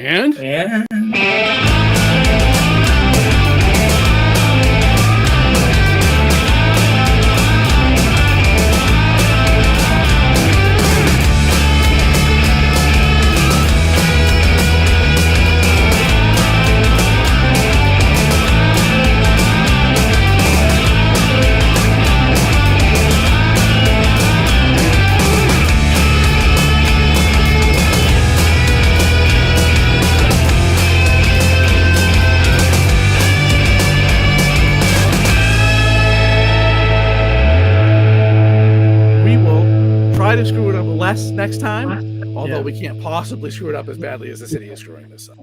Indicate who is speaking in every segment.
Speaker 1: And we will try to screw it up less next time, although we can't possibly screw it up as badly as the city is screwing this up.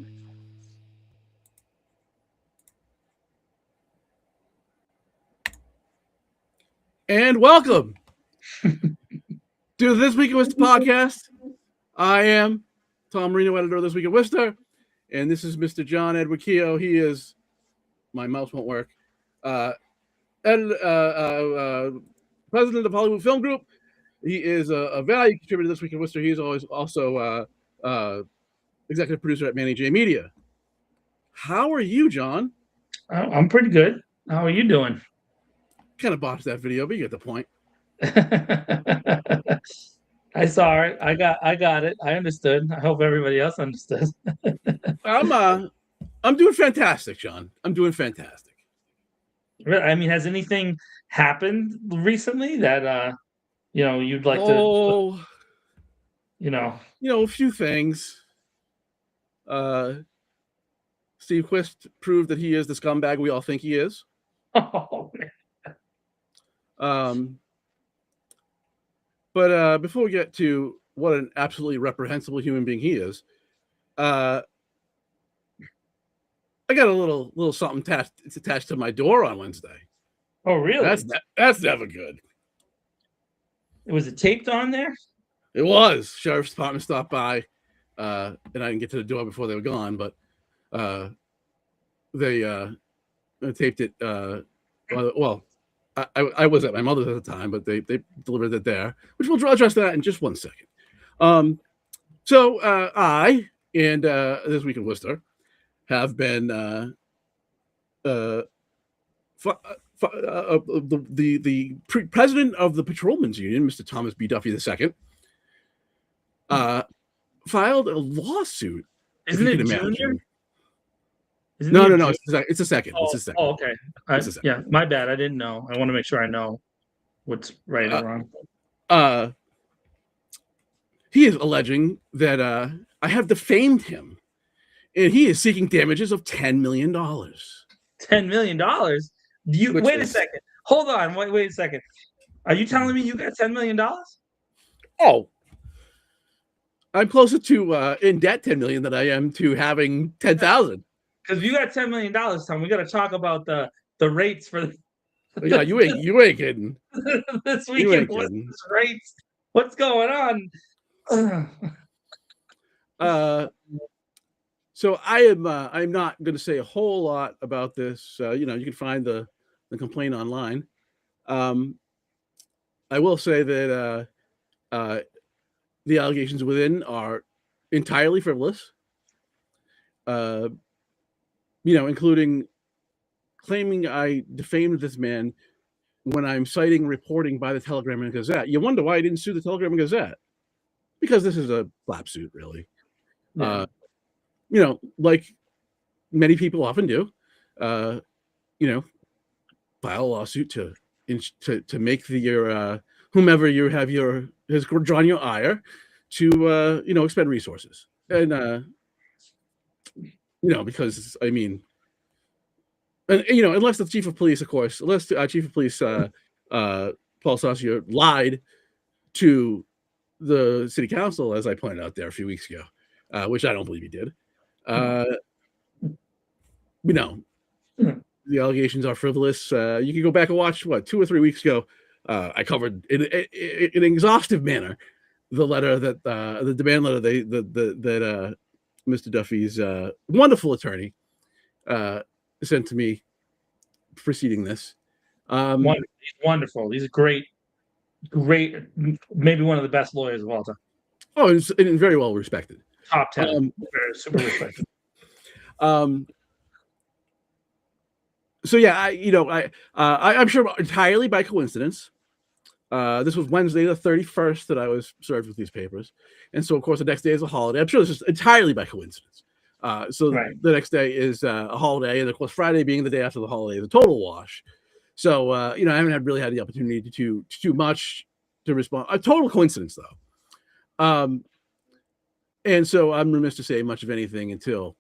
Speaker 1: And welcome to This Week in Worcester podcast. I am Tom Marino, editor of This Week in Worcester, and this is Mr. John Edward Keogh. He is, my mouse won't work, president of Hollywood Film Group. He is a value contributor to This Week in Worcester. He is always also executive producer at Manny J Media. How are you, John?
Speaker 2: I'm pretty good. How are you doing?
Speaker 1: Kind of botched that video, but you get the point.
Speaker 2: I saw it. I got it. I understood. I hope everybody else understood.
Speaker 1: I'm doing fantastic, John. I'm doing fantastic.
Speaker 2: I mean, has anything happened recently that you'd like
Speaker 1: to? A few things. Steve Quist proved that he is the scumbag we all think he is.
Speaker 2: Oh man.
Speaker 1: But before we get to what an absolutely reprehensible human being he is, I got a little something attached to my door on Wednesday.
Speaker 2: Oh, really?
Speaker 1: That's never good.
Speaker 2: Was it taped on there?
Speaker 1: It was. Sheriff's department stopped by, and I didn't get to the door before they were gone, but they taped it. Well, I was at my mother's at the time, but they delivered it there, which we'll address that in just 1 second. So I and This Week in Worcester have been the president of the Patrolmen's Union, Mr. Thomas B. Duffy II, filed a lawsuit.
Speaker 2: Isn't it junior?
Speaker 1: No. It's a second.
Speaker 2: Oh,
Speaker 1: it's a second.
Speaker 2: Oh, okay. Yeah, my bad. I didn't know. I want to make sure I know what's right or wrong.
Speaker 1: He is alleging that I have defamed him, and he is seeking damages of $10 million.
Speaker 2: $10 million? Wait a second. Hold on. Wait a second. Are you telling me you got $10 million?
Speaker 1: Oh. I'm closer to in debt $10 million than I am to having 10,000.
Speaker 2: Because you got $10 million, Tom. We got to talk about the rates for.
Speaker 1: Yeah, you ain't kidding.
Speaker 2: This weekend, what's rates? What's going on?
Speaker 1: So I'm not going to say a whole lot about this. You can find the complaint online. I will say that the allegations within are entirely frivolous. Including claiming I defamed this man when I'm citing reporting by the Telegram and Gazette. You wonder why I didn't sue the Telegram and Gazette. Because this is a flap suit, really.
Speaker 2: Yeah.
Speaker 1: Like many people often do, file a lawsuit to make your whomever you have has drawn your ire to expend resources. And because I mean, and unless the chief of police, of course, unless chief of police Paul Saucier lied to the city council, as I pointed out there a few weeks ago, which I don't believe he did. The allegations are frivolous. You can go back and watch 2 or 3 weeks ago. I covered in an exhaustive manner the letter that the demand letter that Mr. Duffy's wonderful attorney sent to me preceding this.
Speaker 2: He's wonderful. He's a great, maybe one of the best lawyers of all time.
Speaker 1: Oh, and very well respected.
Speaker 2: Top 10. Super respected.
Speaker 1: So yeah, I'm sure entirely by coincidence. This was Wednesday the 31st that I was served with these papers, and so of course the next day is a holiday. I'm sure this is entirely by coincidence. So
Speaker 2: Right.
Speaker 1: the next day is a holiday, and of course Friday being the day after the holiday is a total wash. So I haven't really had the opportunity to do much to respond. A total coincidence though. And so I'm remiss to say much of anything until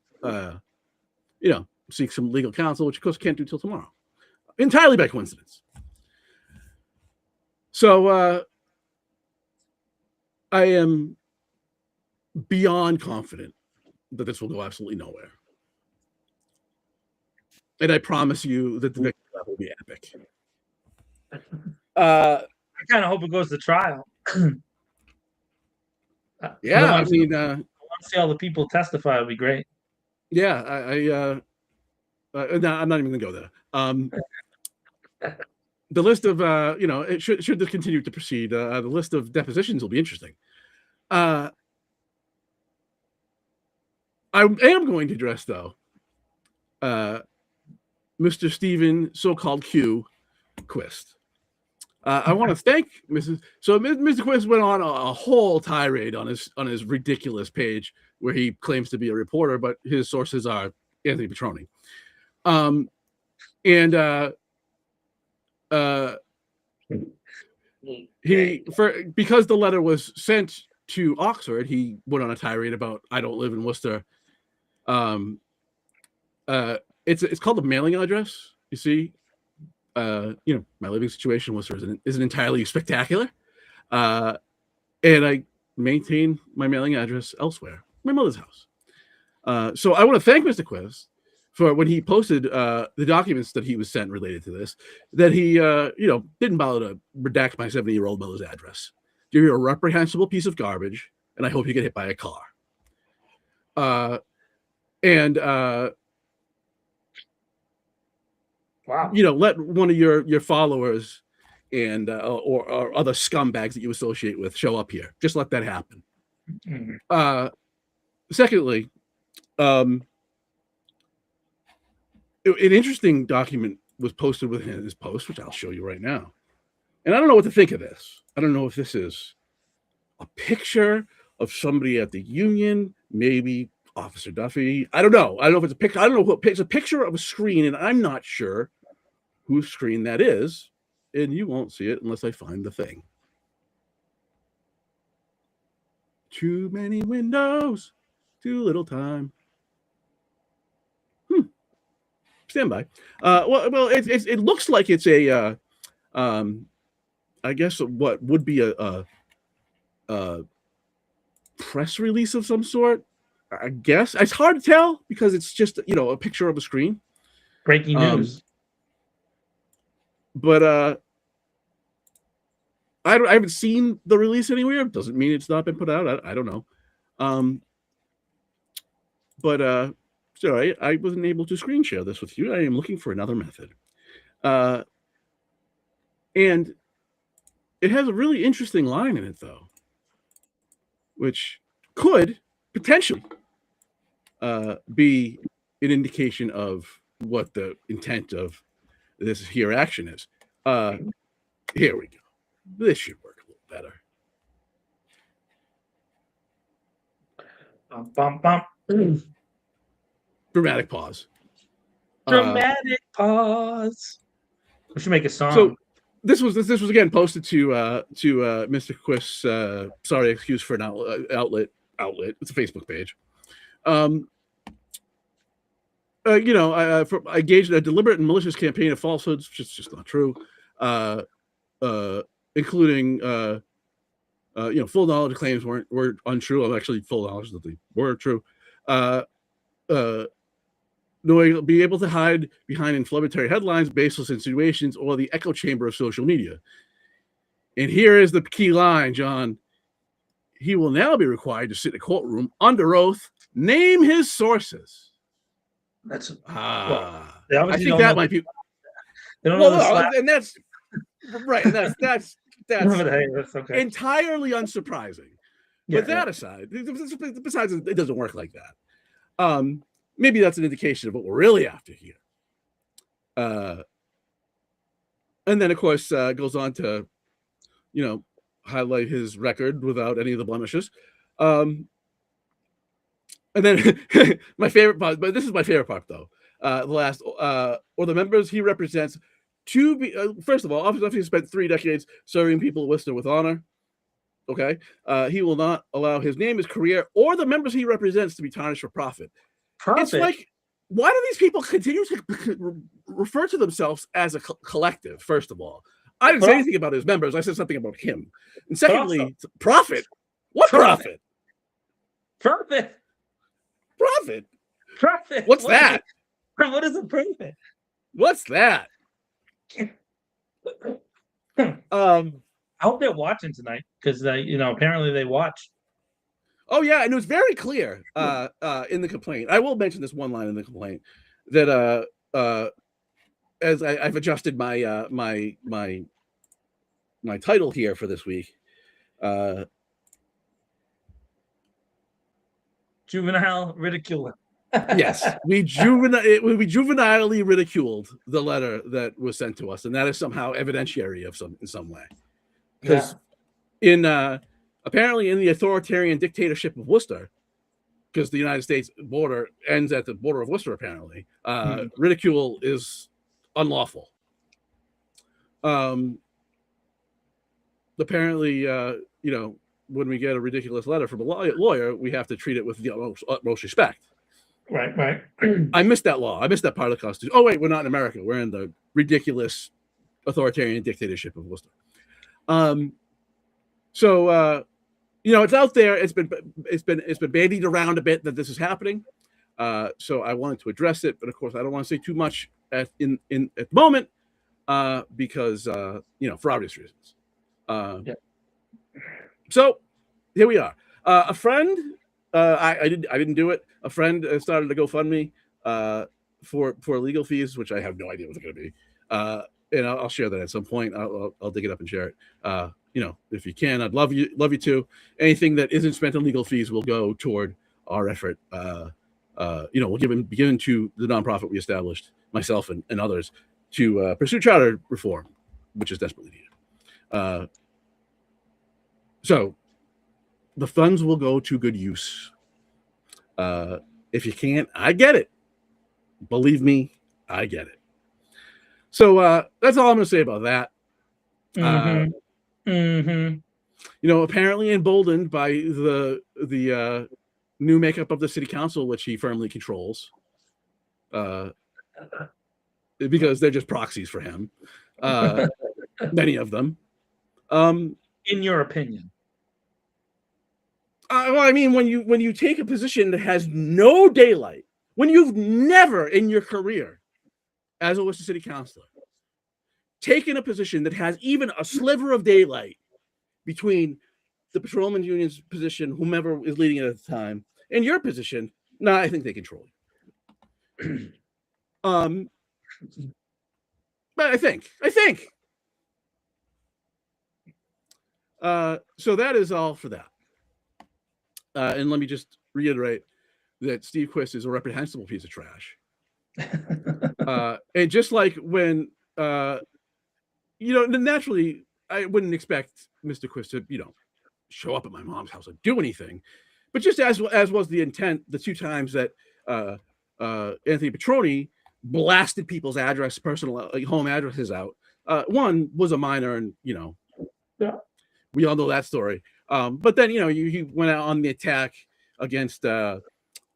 Speaker 1: seek some legal counsel, which of course can't do till tomorrow. Entirely by coincidence. So I am beyond confident that this will go absolutely nowhere. And I promise you that the victory lap will be epic.
Speaker 2: I kind of hope it goes to trial.
Speaker 1: Yeah, I
Speaker 2: want to see all the people testify. It'd be great.
Speaker 1: Yeah, no, I'm not even gonna go there. The list of should this continue to proceed, the list of depositions will be interesting. I am going to address though Mr. Stephen so-called Q Quist. I want to thank Mr. Quist went on a whole tirade on his ridiculous page where he claims to be a reporter, but his sources are Anthony Petroni. Because the letter was sent to Oxford, he went on a tirade about I don't live in Worcester. It's called the mailing address. You see, my living situation in Worcester isn't entirely spectacular, and I maintain my mailing address elsewhere, my mother's house. So I want to thank Mr. Quist for when he posted the documents that he was sent related to this, that he didn't bother to redact my 70-year-old mother's address. You're a reprehensible piece of garbage, and I hope you get hit by a car.
Speaker 2: Wow.
Speaker 1: Let one of your followers and or other scumbags that you associate with show up here. Just let that happen. Mm-hmm. Secondly, an interesting document was posted within his post, which I'll show you right now. And I don't know what to think of this. I don't know if this is a picture of somebody at the union, maybe Officer Duffy. I don't know. I don't know if it's a picture. I don't know. It's a picture of a screen, and I'm not sure whose screen that is. And you won't see it unless I find the thing. Too many windows, too little time. Stand by. Well, it looks like it's a, I guess what would be a press release of some sort. I guess it's hard to tell because it's just a picture of a screen.
Speaker 2: Breaking news.
Speaker 1: But I haven't seen the release anywhere. Doesn't mean it's not been put out. I don't know. But sorry, I wasn't able to screen share this with you. I am looking for another method. And it has a really interesting line in it, though, which could potentially be an indication of what the intent of this here action is. Here we go. This should work a little better.
Speaker 2: Bum, bum, bum.
Speaker 1: Dramatic pause.
Speaker 2: Dramatic pause. We should make a song.
Speaker 1: So this was again posted to Mr. Quist's sorry excuse for an outlet. It's a Facebook page. I engaged in a deliberate and malicious campaign of falsehoods, which is just not true, including full knowledge of claims were untrue. I'm actually full knowledge that they were true. Be able to hide behind inflammatory headlines, baseless insinuations, or the echo chamber of social media. And here is the key line, John. He will now be required to sit in a courtroom under oath, name his sources.
Speaker 2: That's
Speaker 1: I think that might be. And that's right. And that's
Speaker 2: okay.
Speaker 1: Entirely unsurprising. But that aside, besides, it doesn't work like that. Maybe that's an indication of what we're really after here. And then, of course, goes on to, highlight his record without any of the blemishes. And then my favorite part, but this is my favorite part, though. The last, or the members he represents to be, first of all, obviously he spent 3 decades serving people of Worcester with honor. Okay. He will not allow his name, his career, or the members he represents to be tarnished for profit. It's like, why do these people continue to refer to themselves as a collective, first of all? I didn't say anything about his members. I said something about him. And secondly, profit. What profit?
Speaker 2: Profit.
Speaker 1: What's that?
Speaker 2: What is a profit?
Speaker 1: What's that?
Speaker 2: I hope they're watching tonight because apparently they watch.
Speaker 1: Oh yeah, and it was very clear in the complaint. I will mention this one line in the complaint that as I've adjusted my my title here for this week.
Speaker 2: Juvenile ridicule.
Speaker 1: Yes, we juvenilely ridiculed the letter that was sent to us, and that is somehow evidentiary in some way. Because apparently in the authoritarian dictatorship of Worcester, because the United States border ends at the border of Worcester, apparently, ridicule is unlawful. Apparently, when we get a ridiculous letter from a lawyer, we have to treat it with the utmost respect.
Speaker 2: Right.
Speaker 1: I missed that law. I missed that part of the Constitution. Oh, wait, we're not in America. We're in the ridiculous authoritarian dictatorship of Worcester. So it's out there. It's been bandied around a bit that this is happening. So I wanted to address it, but of course I don't want to say too much at the moment because for obvious reasons. So here we are. A friend, I didn't do it. A friend started a GoFundMe for legal fees, which I have no idea what they're going to be. And I'll share that at some point. I'll dig it up and share it. If you can, I'd love you to. Anything that isn't spent on legal fees will go toward our effort. We'll be given to the nonprofit we established, myself and others, to pursue charter reform, which is desperately needed. So the funds will go to good use. If you can't, I get it. Believe me, I get it. So that's all I'm going to say about that. Apparently emboldened by the new makeup of the city council, which he firmly controls, because they're just proxies for him. Many of them.
Speaker 2: In your opinion?
Speaker 1: Well, I mean, when you take a position that has no daylight, when you've never in your career as a Worcester City Councilor taken a position that has even a sliver of daylight between the patrolman's union's position, whomever is leading it at the time, and your position, I think they control you. But I think. So that is all for that. And let me just reiterate that Steve Quist is a reprehensible piece of trash. And just like when, naturally, I wouldn't expect Mr. Quist to, show up at my mom's house and do anything. But just as was the intent, the 2 times that Anthony Petroni blasted people's personal home addresses out. One was a minor, and we all know that story. But then he went out on the attack against a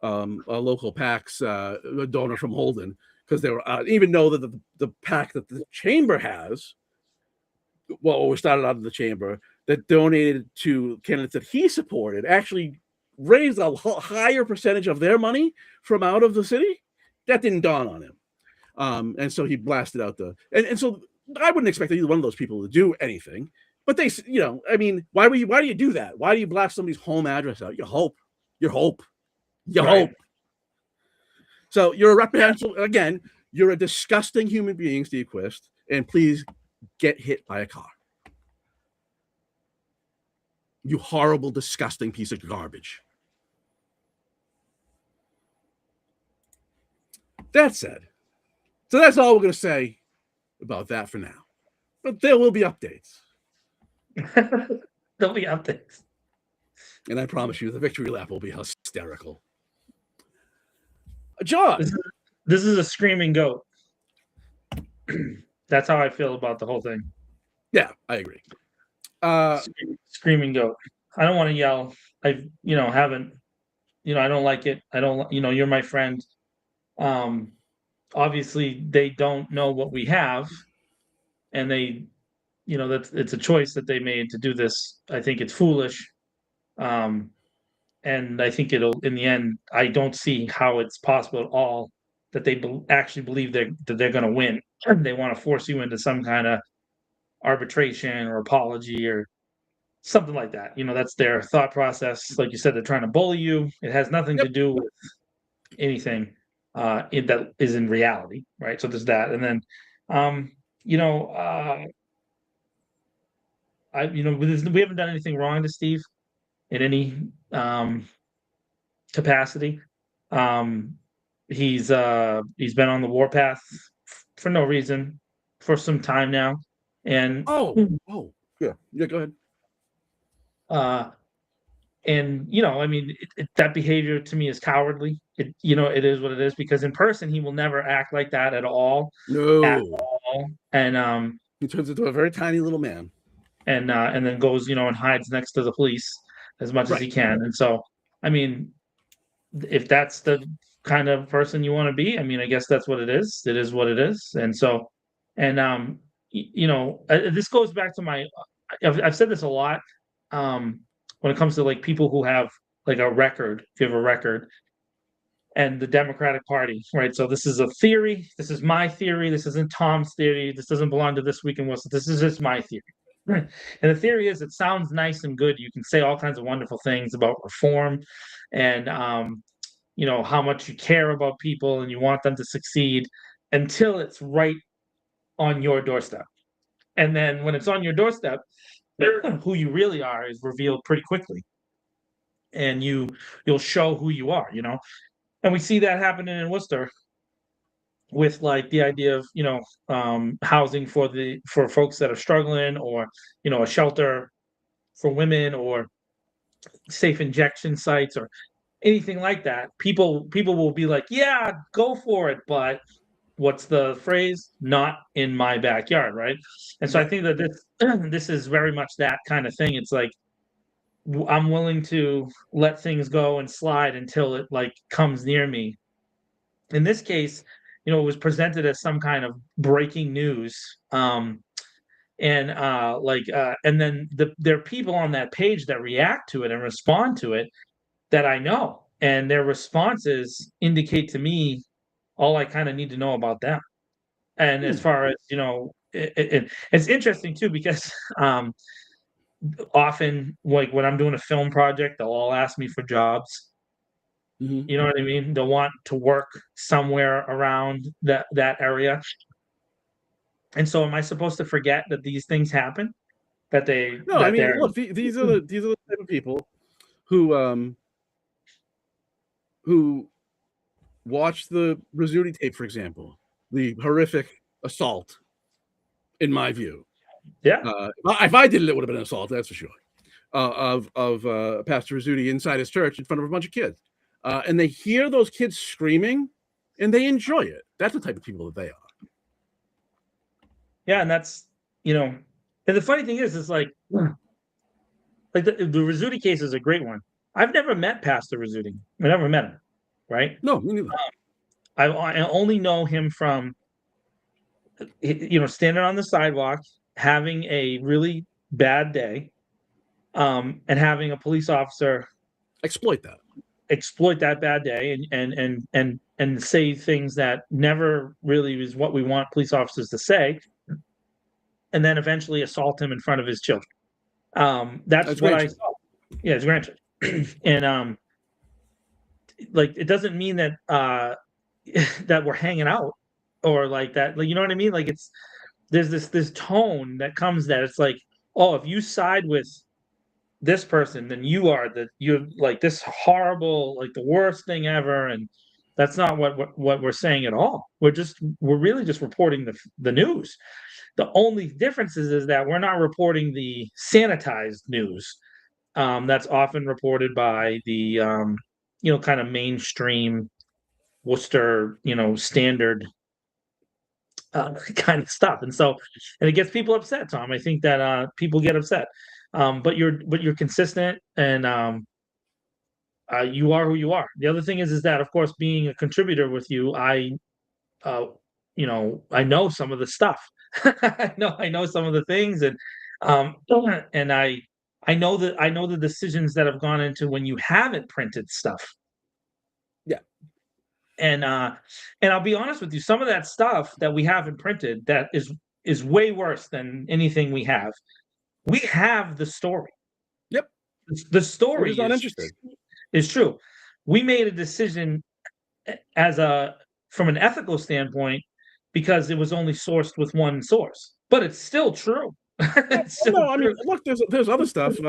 Speaker 1: local PAC's donor from Holden, because they were even though that the PAC that the chamber has, we started out of the chamber that donated to candidates that he supported, actually raised a higher percentage of their money from out of the city. That didn't dawn on him. And so he blasted out and so I wouldn't expect either one of those people to do anything, but they, why do you do that? Why do you blast somebody's home address out? You hope. So you're a reprehensible, again, you're a disgusting human being, Steve Quist, and please get hit by a car. You horrible, disgusting piece of garbage. That said, so that's all we're going to say about that for now. But there will be updates.
Speaker 2: There'll be updates.
Speaker 1: And I promise you, the victory lap will be hysterical. John.
Speaker 2: This is a screaming goat. That's how I feel about the whole thing.
Speaker 1: Yeah, I agree.
Speaker 2: Screaming goat. I don't want to yell. I haven't. I don't like it. I don't. You're my friend. Obviously, they don't know what we have, and they, it's a choice that they made to do this. I think it's foolish. And I think it'll, in the end, I don't see how it's possible at all that they actually believe that they're going to win. They want to force you into some kind of arbitration or apology or something like that. That's their thought process. Like you said, they're trying to bully you. It has nothing to do with anything that is in reality, right? So there's that, and then, we haven't done anything wrong to Steve in any capacity. He's been on the warpath for no reason for some time now, and
Speaker 1: yeah, go ahead.
Speaker 2: And I mean, that behavior to me is cowardly. It is what it is, because in person he will never act like that at all.
Speaker 1: No,
Speaker 2: at all. And
Speaker 1: he turns into a very tiny little man,
Speaker 2: and then goes and hides next to the police as much as he can. And so, I mean, if that's the kind of person you want to be, I mean, I guess that's what it is. It is what it is. And so, and this goes back to my. I've said this a lot. When it comes to like people who have like a record, if you have a record, and the Democratic Party, right? So this is a theory. This is my theory. This isn't Tom's theory. This doesn't belong to This Week in Worcester. This is just my theory. Right. And the theory is, it sounds nice and good. You can say all kinds of wonderful things about reform and how much you care about people and you want them to succeed, until it's right on your doorstep. And then when it's on your doorstep, who you really are is revealed pretty quickly, and you'll show who you are. And we see that happening in Worcester with like the idea of housing for folks that are struggling, or a shelter for women, or safe injection sites, or anything like that. People will be like, yeah, go for it, but what's the phrase? Not in my backyard, right? And so I think that this is very much that kind of thing. It's like, I'm willing to let things go and slide until it like comes near me. In this case, it was presented as some kind of breaking news. And then there are people on that page that react to it and respond to it that I know, and their responses indicate to me all I kind of need to know about them. And as far as it's interesting too, because often, like when I'm doing a film project, they'll all ask me for jobs. You know what I mean? They'll want to work somewhere around that area. And so, am I supposed to forget that these things happen? That they
Speaker 1: no, I mean, look, these are the type of people who watch the Rizzuti tape, for example, the horrific assault, in my view.
Speaker 2: Yeah.
Speaker 1: If I did it, it would have been an assault, that's for sure. Of Pastor Rizzuti inside his church in front of a bunch of kids. And they hear those kids screaming and they enjoy it. That's the type of people that they are.
Speaker 2: Yeah, and that's, and the funny thing is like the Rizzuti case is a great one. I've never met Pastor Rizzuti. I never met him, right?
Speaker 1: No, me neither.
Speaker 2: I only know him from, standing on the sidewalk, having a really bad day, and having a police officer
Speaker 1: exploit
Speaker 2: that bad day and say things that never really is what we want police officers to say, and then eventually assault him in front of his children. That's what I saw. Yeah, his grandchildren. And like, it doesn't mean that that we're hanging out or like that. Like, you know what I mean? Like, there's this tone that comes that it's like, oh, if you side with this person, then you're like this horrible, like the worst thing ever. And that's not what we're saying at all. We're really just reporting the news. The only difference is that we're not reporting the sanitized news that's often reported by the kind of mainstream Worcester, standard kind of stuff. And it gets people upset, Tom. I think that people get upset. But you're consistent, and you are who you are. The other thing is that, of course, being a contributor with you, uh, I know some of the stuff. I know some of the things, um, and I know the decisions that have gone into when you haven't printed stuff.
Speaker 1: Yeah.
Speaker 2: And I'll be honest with you, some of that stuff that we haven't printed that is way worse than anything we have. We have the story.
Speaker 1: Yep.
Speaker 2: The
Speaker 1: We're
Speaker 2: story
Speaker 1: just not interested.
Speaker 2: is true. We made a decision from an ethical standpoint because it was only sourced with one source, but it's still true. It's still
Speaker 1: No, I mean,
Speaker 2: true.
Speaker 1: look, there's other stuff,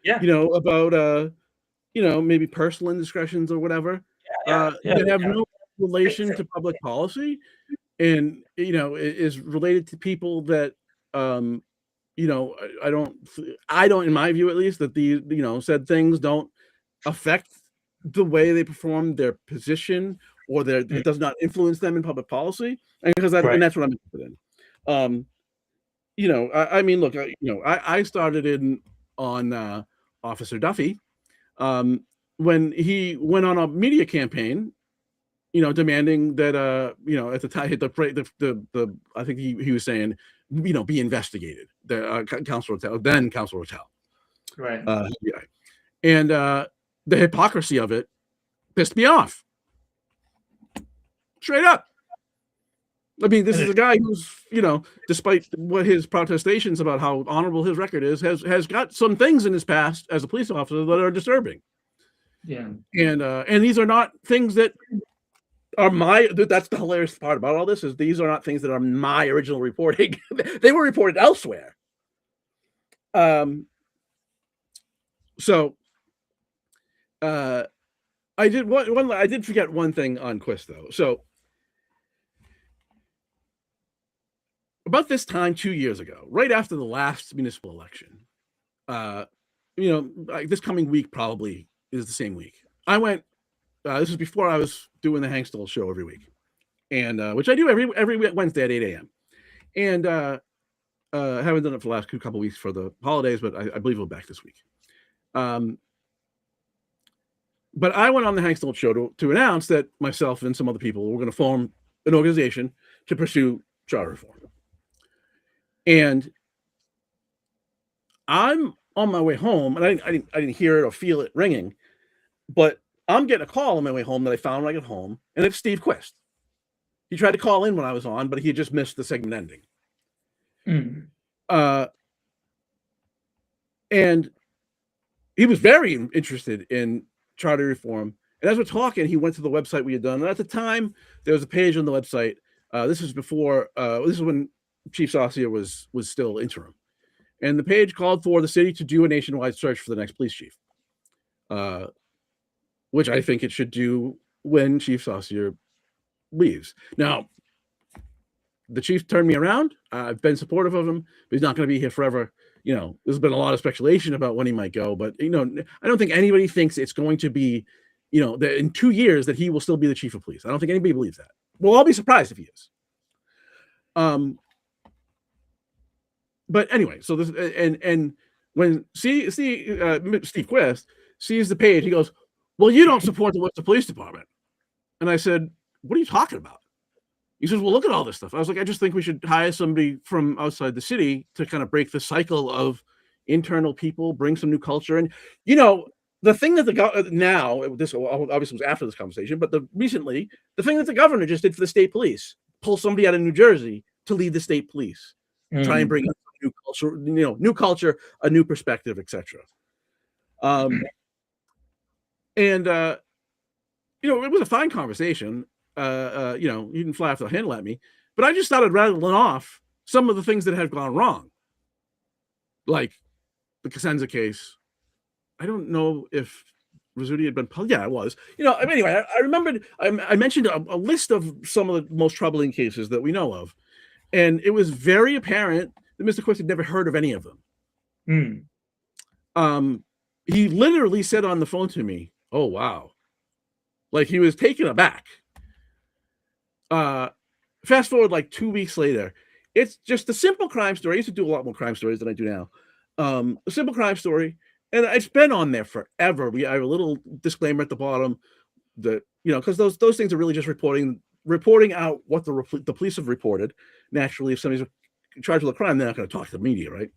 Speaker 2: Yeah,
Speaker 1: about maybe personal indiscretions or whatever,
Speaker 2: yeah, yeah,
Speaker 1: that have
Speaker 2: yeah.
Speaker 1: no relation to public policy, and is related to people that, um, I don't, in my view at least, that these said things don't affect the way they perform their position, or
Speaker 2: Mm,
Speaker 1: it does not influence them in public policy, and
Speaker 2: right.
Speaker 1: that's what I'm interested in. Um, I mean, look, I started in on Officer Duffy, um, when he went on a media campaign, demanding that, at the time, the I think he was saying, be investigated. The Council Rotel,
Speaker 2: Right.
Speaker 1: yeah, and the hypocrisy of it pissed me off, straight up. I mean, this
Speaker 2: And
Speaker 1: is a guy who's, despite what his protestations about how honorable his record is, has got some things in his past as a police officer that are disturbing,
Speaker 2: yeah.
Speaker 1: and these are not things that are my. That's the hilarious part about all this, is these are not things that are my original reporting. They were reported elsewhere. Um. So, uh, I did one. I did forget one thing on Quist though. So about this time 2 years ago, right after the last municipal election, uh, like this coming week probably is the same week. I went. This was before I was doing the Hank Stoll show every week, and which I do every Wednesday at 8 a.m. And haven't done it for the last couple of weeks for the holidays, but I believe we'll be back this week. But I went on the Hank Stoll show to announce that myself and some other people were going to form an organization to pursue charter reform. And I'm on my way home, and I didn't hear it or feel it ringing, but I'm getting a call on my way home that I found when I got home, and it's Steve Quist. He tried to call in when I was on, but he had just missed the segment ending.
Speaker 2: Mm.
Speaker 1: And he was very interested in charter reform. And as we're talking, he went to the website we had done. And at the time, there was a page on the website. This is before. This is when Chief Saucier was still interim, and the page called for the city to do a nationwide search for the next police chief, which I think it should do when Chief Saucier leaves. Now, the chief turned me around. I've been supportive of him, but he's not going to be here forever. There's been a lot of speculation about when he might go, but I don't think anybody thinks it's going to be, that in 2 years that he will still be the chief of police. I don't think anybody believes that. We'll all be surprised if he is. But anyway, so this and when Steve Quist sees the page, he goes, "Well, you don't support the Worcester Police Department," and I said, "What are you talking about?" He says, "Well, look at all this stuff." I was like, "I just think we should hire somebody from outside the city to kind of break the cycle of internal people, bring some new culture." And the thing that this obviously was after this conversation, but recently the thing that the governor just did for the state police, pull somebody out of New Jersey to lead the state police, try and
Speaker 2: Mm.
Speaker 1: bring in new culture, new culture, a new perspective, etc. And it was a fine conversation. You didn't fly off the handle at me, but I just started rattling off some of the things that had gone wrong, like the Cosenza case, I don't know if Rizzuti had been published. Yeah, it was. Anyway, I remembered I mentioned a list of some of the most troubling cases that we know of, and it was very apparent that Mr. Quist had never heard of any of them. He literally said on the phone to me, "Oh wow," like he was taken aback. Fast forward like 2 weeks later, it's just a simple crime story. I used to do a lot more crime stories than I do now. A simple crime story, and it's been on there forever. I have a little disclaimer at the bottom that because those things are really just reporting out what the police have reported. Naturally, if somebody's charged with a crime, they're not going to talk to the media, right? And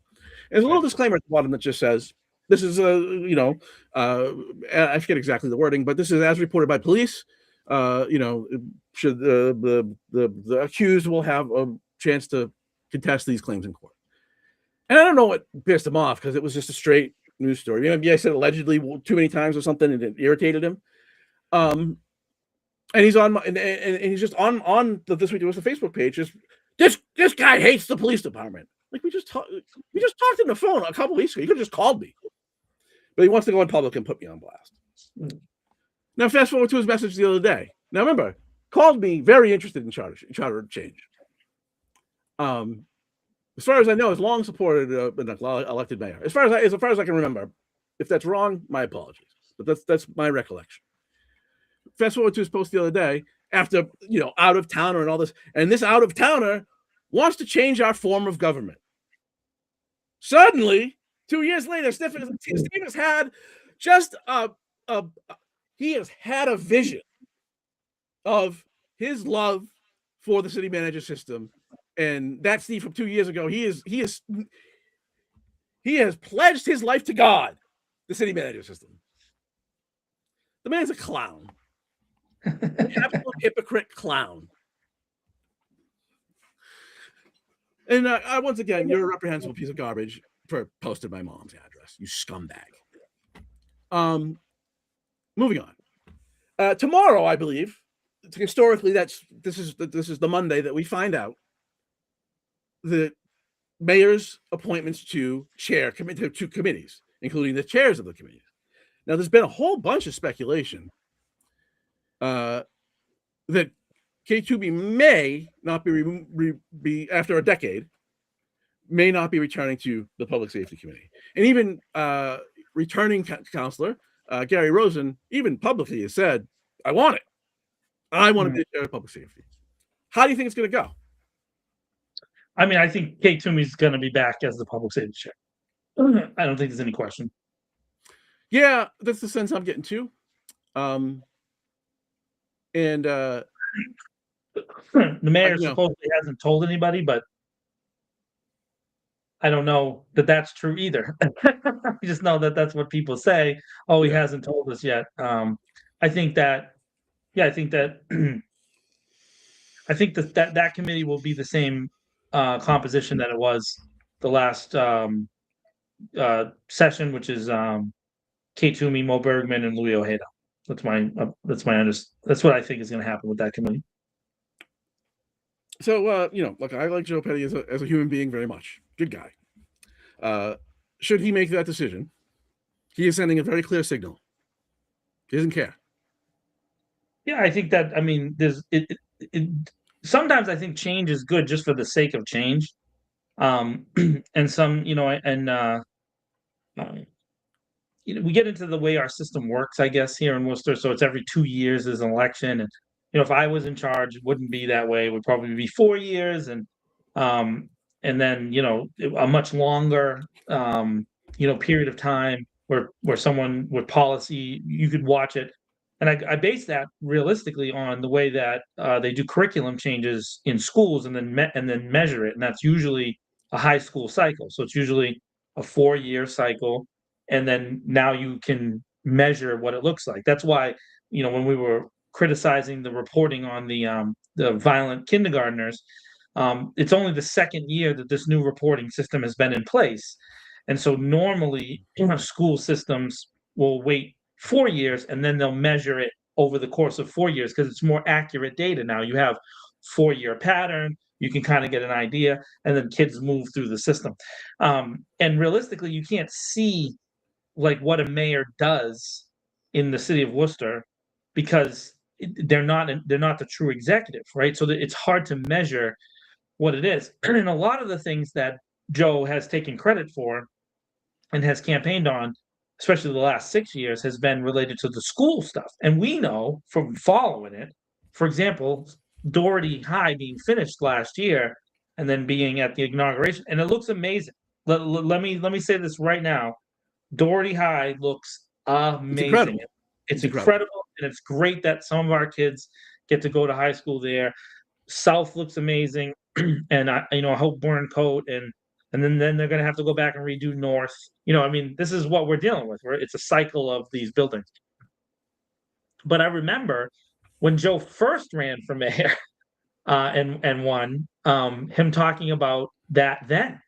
Speaker 1: there's a little disclaimer at the bottom that just says this is I forget exactly the wording, but this is as reported by police. Should the accused will have a chance to contest these claims in court. And I don't know what pissed him off because it was just a straight news story. Maybe I said allegedly too many times or something, and it irritated him. And he's on and he's just on the This Week It Was the Facebook page. Just this guy hates the police department. Like we just talked on the phone a couple weeks ago. He could have just called me, but he wants to go in public and put me on blast. Now, fast forward to his message the other day. Now, remember, called me very interested in charter change. As far as I know, has long supported an elected mayor. As far as I can remember, if that's wrong, my apologies. But that's my recollection. Fast forward to his post the other day after out of towner and all this, and this out of towner wants to change our form of government. Suddenly, 2 years later, Steve has had just he has had a vision of his love for the city manager system, and that Steve from 2 years ago, he has pledged his life to God, the city manager system. The man's a clown, an absolute hypocrite clown. And once again, you're a reprehensible piece of garbage for posting my mom's address, you scumbag. Moving on. Tomorrow, I believe, historically, this is the Monday that we find out the mayor's appointments to chair two committees, including the chairs of the committees. Now, there's been a whole bunch of speculation that K2B may not be after a decade, may not be returning to the Public Safety Committee. And even returning counselor Gary Rosen, even publicly, has said, I want it. I want to be chair of public safety. How do you think it's going to go?
Speaker 2: I mean, I think Kate Toomey is going to be back as the public safety chair. I don't think there's any question.
Speaker 1: Yeah, that's the sense I'm getting too. And
Speaker 2: the mayor supposedly hasn't told anybody, but I don't know that that's true either. I just know that that's what people say. Oh, he hasn't told us yet. I think that that committee will be the same composition that it was the last session, which is Kate Toomey, Mo Bergman, and Louis Ojeda. That's what I think is going to happen with that committee.
Speaker 1: So look, I like Joe Petty as a human being very much. Good guy. Should he make that decision, he is sending a very clear signal. He doesn't care.
Speaker 2: Yeah, I think that. I mean, sometimes I think change is good just for the sake of change, and some, we get into the way our system works, I guess, here in Worcester. So it's every 2 years is an election, and if I was in charge, it wouldn't be that way. It would probably be 4 years, and then a much longer period of time where someone with policy, you could watch it. And I base that realistically on the way that they do curriculum changes in schools and then measure it, and that's usually a high school cycle. So it's usually a 4-year cycle, and then now you can measure what it looks like. That's why when we were criticizing the reporting on the violent kindergartners, it's only the second year that this new reporting system has been in place, and so normally school systems will wait 4 years and then they'll measure it over the course of 4 years because it's more accurate data. Now you have 4-year pattern, you can kind of get an idea, and then kids move through the system. And realistically, you can't see like what a mayor does in the city of Worcester, because they're not the true executive, right? So that it's hard to measure what it is. And a lot of the things that Joe has taken credit for and has campaigned on, especially the last 6 years, has been related to the school stuff. And we know from following it, for example, Doherty High being finished last year and then being at the inauguration, and it looks amazing. Let me say this right now. Doherty High looks
Speaker 1: It's
Speaker 2: amazing.
Speaker 1: incredible.
Speaker 2: It's incredible, and it's great that some of our kids get to go to high school there. South looks amazing, and I hope Burncoat and then they're going to have to go back and redo North. I mean, this is what we're dealing with. It's a cycle of these buildings. But I remember when Joe first ran for mayor and won, him talking about that then.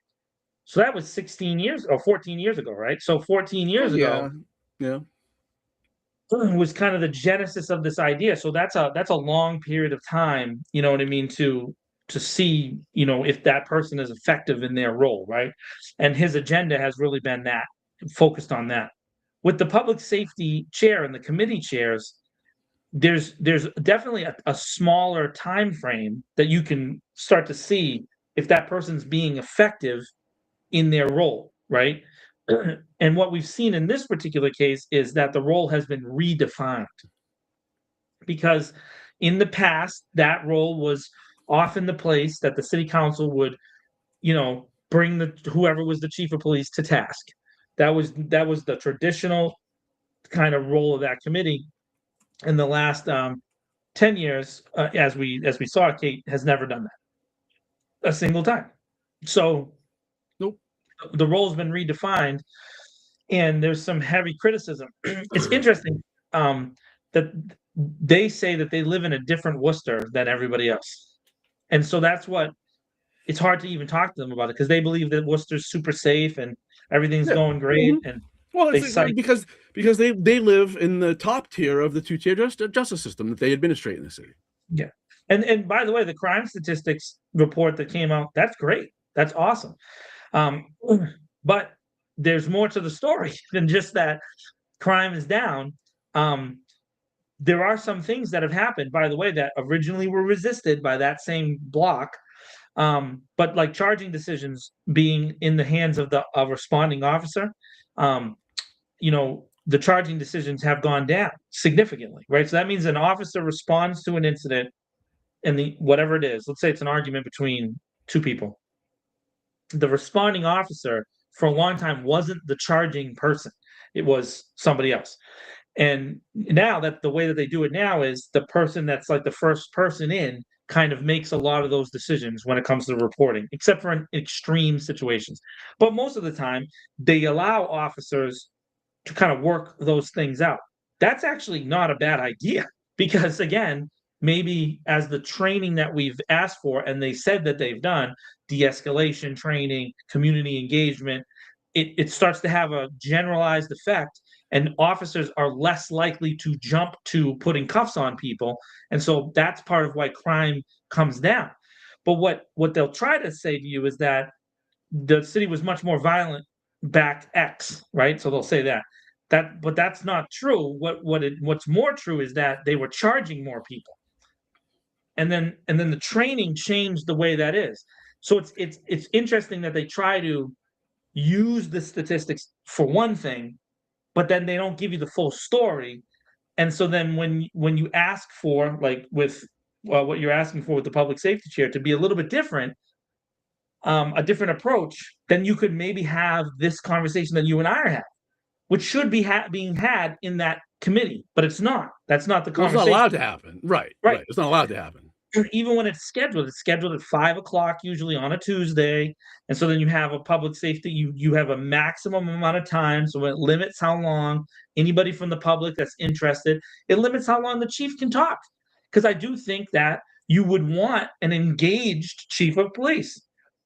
Speaker 2: So that was 16 years or 14 years ago, right? So 14 years ago,
Speaker 1: yeah,
Speaker 2: was kind of the genesis of this idea. So that's a long period of time, you know what I mean, to see, if that person is effective in their role, right? And his agenda has really been that, focused on that. With the public safety chair and the committee chairs, there's definitely a smaller time frame that you can start to see if that person's being effective in their role, right? And what we've seen in this particular case is that the role has been redefined, because in the past, that role was often the place that the city council would, bring whoever was the chief of police to task. That was the traditional kind of role of that committee. In the last 10 years, as we saw, Kate has never done that a single time. So
Speaker 1: nope.
Speaker 2: The role's been redefined, and there's some heavy criticism. It's interesting that they say that they live in a different Worcester than everybody else. And so that's what it's hard to even talk to them about it, because they believe that Worcester's super safe and everything's going great.
Speaker 1: Mm-hmm.
Speaker 2: And
Speaker 1: well,
Speaker 2: they
Speaker 1: it's because they live in the top tier of the two-tier justice system that they administrate in the city.
Speaker 2: Yeah. And by the way, the crime statistics report that came out, that's great. That's awesome. But there's more to the story than just that crime is down. There are some things that have happened, by the way, that originally were resisted by that same block. But like charging decisions being in the hands of the responding officer, the charging decisions have gone down significantly, right? So that means an officer responds to an incident, and whatever it is, let's say it's an argument between two people. The responding officer for a long time wasn't the charging person. It was somebody else. And now that the way that they do it now is the person that's like the first person in kind of makes a lot of those decisions when it comes to reporting, except for in extreme situations. But most of the time, they allow officers to kind of work those things out. That's actually not a bad idea, because again, maybe as the training that we've asked for and they said that they've done, de-escalation training, community engagement, it starts to have a generalized effect, and officers are less likely to jump to putting cuffs on people. And so that's part of why crime comes down. But what they'll try to say to you is that the city was much more violent back X, right? So they'll say that. But that's not true. What's more true is that they were charging more people. And then the training changed the way that is. So it's interesting that they try to use the statistics for one thing, but then they don't give you the full story. And so then when you ask for, like with what you're asking for with the public safety chair, to be a little bit different, a different approach, then you could maybe have this conversation that you and I are having, which should be being had in that committee, but it's not. That's not the conversation.
Speaker 1: It's not allowed to happen. Right. It's not allowed to happen.
Speaker 2: Even when it's scheduled at 5:00 usually on a Tuesday, and so then you have a public safety. You have a maximum amount of time, so it limits how long anybody from the public that's interested. It limits how long the chief can talk, because I do think that you would want an engaged chief of police,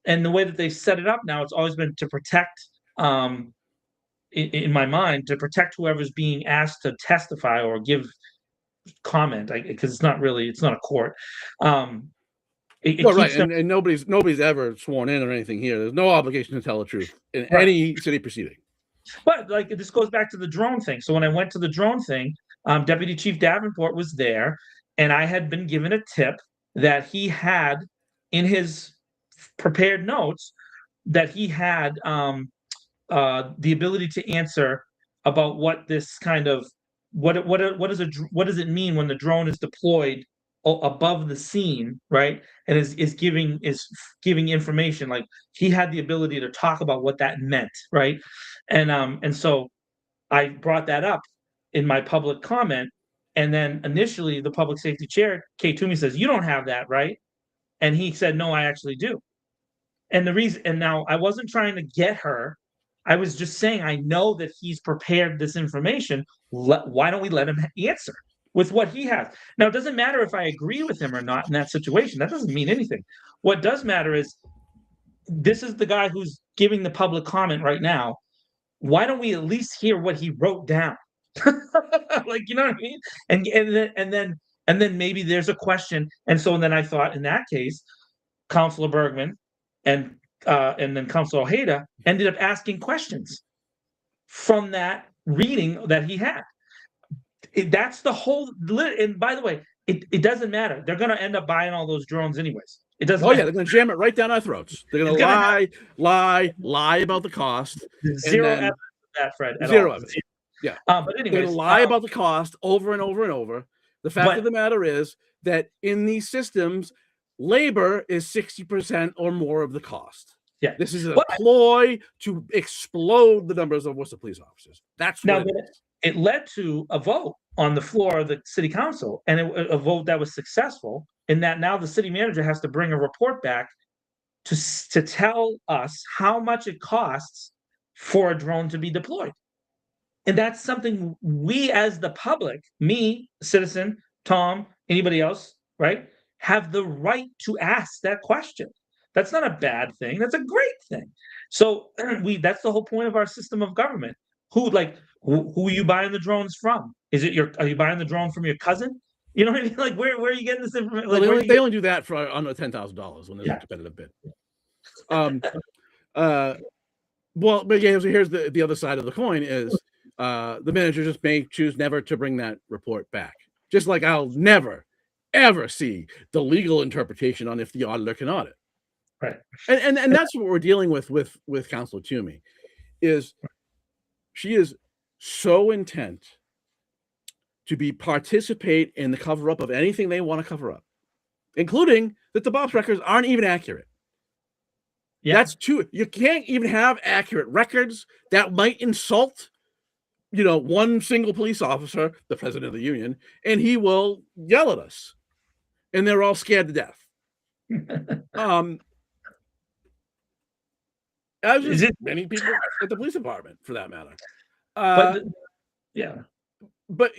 Speaker 2: and the way that they've set it up now, it's always been to protect. In my mind, to protect whoever's being asked to testify or give comment, because it's not a court.
Speaker 1: Right, and nobody's ever sworn in or anything here. There's no obligation to tell the truth in any city proceeding.
Speaker 2: But like this goes back to the drone thing. So when I went to the drone thing, Deputy Chief Davenport was there, and I had been given a tip that he had in his prepared notes that he had the ability to answer about what this kind of what does it mean when the drone is deployed above the scene, right? And is giving information. Like he had the ability to talk about what that meant, right? And so I brought that up in my public comment, and then initially the public safety chair, Kay Toomey, says, "You don't have that, right?" And he said, "No, I actually do." And the reason, and now I wasn't trying to get her. I was just saying, I know that he's prepared this information. Why don't we let him answer with what he has? Now, it doesn't matter if I agree with him or not in that situation. That doesn't mean anything. What does matter is this is the guy who's giving the public comment right now. Why don't we at least hear what he wrote down? Like, you know what I mean? And then maybe there's a question. And so then I thought in that case, Councilor Bergman and then Councilor Ojeda ended up asking questions from that reading that he had. That's the whole. And by the way, it doesn't matter. They're going to end up buying all those drones anyways. It doesn't.
Speaker 1: Oh yeah, they're going to jam it right down our throats. They're going to lie about the cost.
Speaker 2: Zero evidence of that, Fred.
Speaker 1: Zero evidence. Yeah.
Speaker 2: But anyways,
Speaker 1: they're going to lie about the cost over and over and over. The fact of the matter is that in these systems, labor is 60% or more of the cost.
Speaker 2: Yeah.
Speaker 1: This is a ploy to explode the numbers of Worcester police officers. That's what
Speaker 2: it led to a vote on the floor of the city council, and a vote that was successful in that now the city manager has to bring a report back to tell us how much it costs for a drone to be deployed. And that's something we as the public, me, citizen, Tom, anybody else, right, have the right to ask that question. That's not a bad thing. That's a great thing. So that's the whole point of our system of government. Who are you buying the drones from? Are you buying the drone from your cousin? You know what I mean? Like where are you getting this information? Like,
Speaker 1: well, they only do that for under $10,000 when there's a competitive bid. Well, but yeah, so here's the other side of the coin is the manager just may choose never to bring that report back. Just like I'll never, ever see the legal interpretation on if the auditor can audit.
Speaker 2: Right.
Speaker 1: And that's what we're dealing with Councilor Toomey, is she is so intent to participate in the cover-up of anything they want to cover up, including that the Bob's records aren't even accurate. Yeah. That's too. You can't even have accurate records that might insult, one single police officer, the president of the union, and he will yell at us, and they're all scared to death. As is many people at the police department, for that matter. But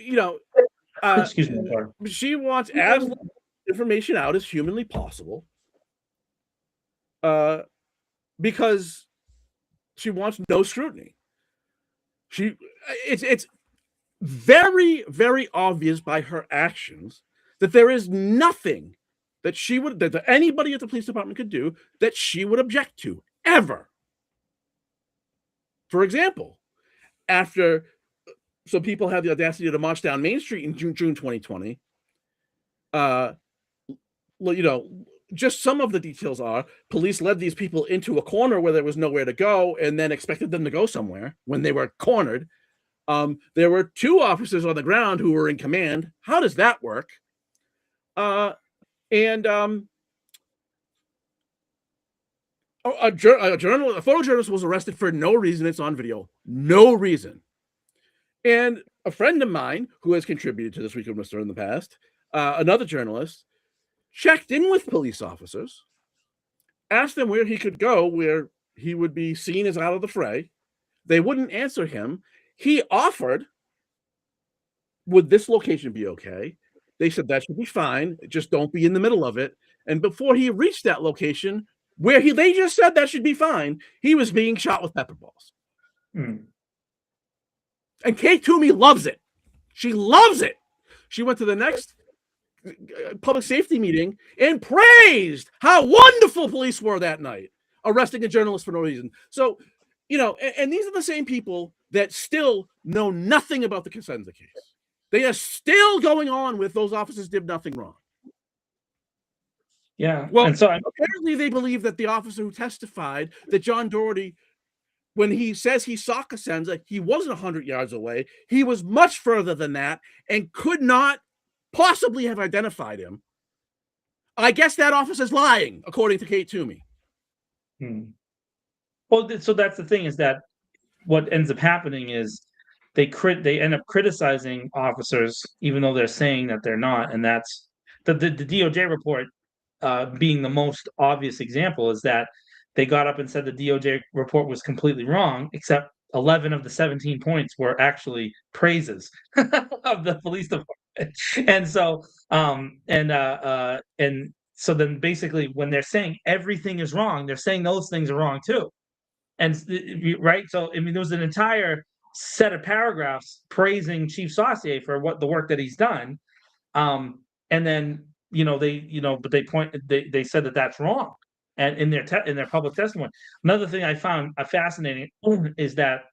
Speaker 2: excuse me.
Speaker 1: She wants as much information out as humanly possible, because she wants no scrutiny. It's very, very obvious by her actions that there is nothing that anybody at the police department could do that she would object to ever. For example, after some people had the audacity to march down Main Street in June 2020, just some of the details are police led these people into a corner where there was nowhere to go and then expected them to go somewhere when they were cornered. There were 2 officers on the ground who were in command. How does that work? A photojournalist was arrested for no reason. It's on video. No reason. And a friend of mine who has contributed to This Week in Worcester in the past, another journalist, checked in with police officers, asked them where he could go, where he would be seen as out of the fray. They wouldn't answer him. He offered, would this location be okay? They said that should be fine. Just don't be in the middle of it. And before he reached that location, where they just said that should be fine, he was being shot with pepper balls. And Kay Toomey loves it. She loves it. She went to the next public safety meeting and praised how wonderful police were that night, arresting a journalist for no reason. So, and these are the same people that still know nothing about the Cosenza case. They are still going on with those officers did nothing wrong.
Speaker 2: Yeah.
Speaker 1: Well,
Speaker 2: and so
Speaker 1: apparently they believe that the officer who testified that John Doherty, when he says he saw Cosenza, he wasn't 100 yards away. He was much further than that and could not possibly have identified him. I guess that officer's lying, according to Kate Toomey.
Speaker 2: Well, so that's the thing, is that what ends up happening is they end up criticizing officers, even though they're saying that they're not. And that's the DOJ report being the most obvious example, is that they got up and said the DOJ report was completely wrong, except 11 of the 17 points were actually praises of the police department. And so, and so then basically when they're saying everything is wrong, they're saying those things are wrong too. And right, so I mean, there was an entire set of paragraphs praising Chief Saucier for what the work that he's done, and then but they said that that's wrong, and in their public testimony. Another thing I found fascinating is that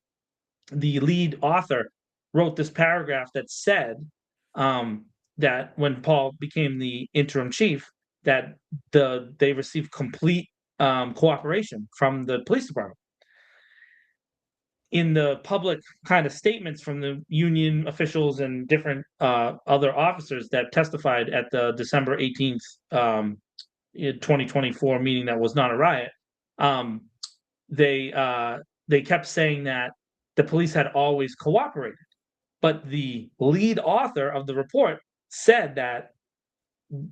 Speaker 2: the lead author wrote this paragraph that said that when Paul became the interim chief, that they received complete cooperation from the police department. In the public kind of statements from the union officials and different other officers that testified at the December 18th, 2024 meeting that was not a riot, they kept saying that the police had always cooperated. But the lead author of the report said that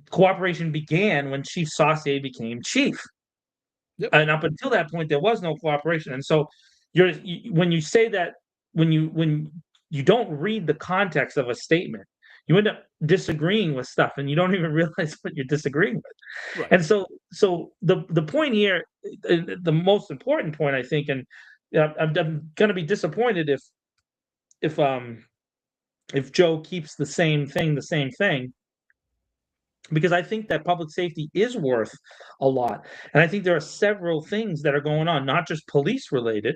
Speaker 2: cooperation began when Chief Saucier became chief. Yep. And up until that point, there was no cooperation. And so when you say that, when you don't read the context of a statement, you end up disagreeing with stuff and you don't even realize what you're disagreeing with. Right. And so the point here, the most important point, I think, and I'm going to be disappointed if Joe keeps the same thing, because I think that public safety is worth a lot. And I think there are several things that are going on, not just police related,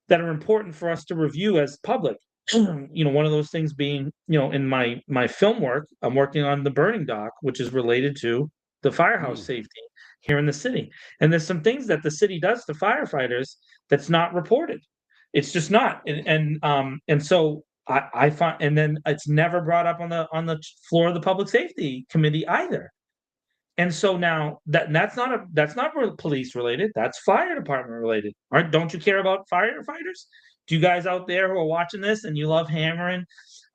Speaker 2: that are important for us to review as public. One of those things being, in my film work, I'm working on the burning doc, which is related to the firehouse safety here in the city. And there's some things that the city does to firefighters that's not reported. It's just not. And so I find, and then it's never brought up on the floor of the public safety committee either. And so now that's not police related. That's fire department related. Don't you care about firefighters? Do you guys out there who are watching this and you love hammering,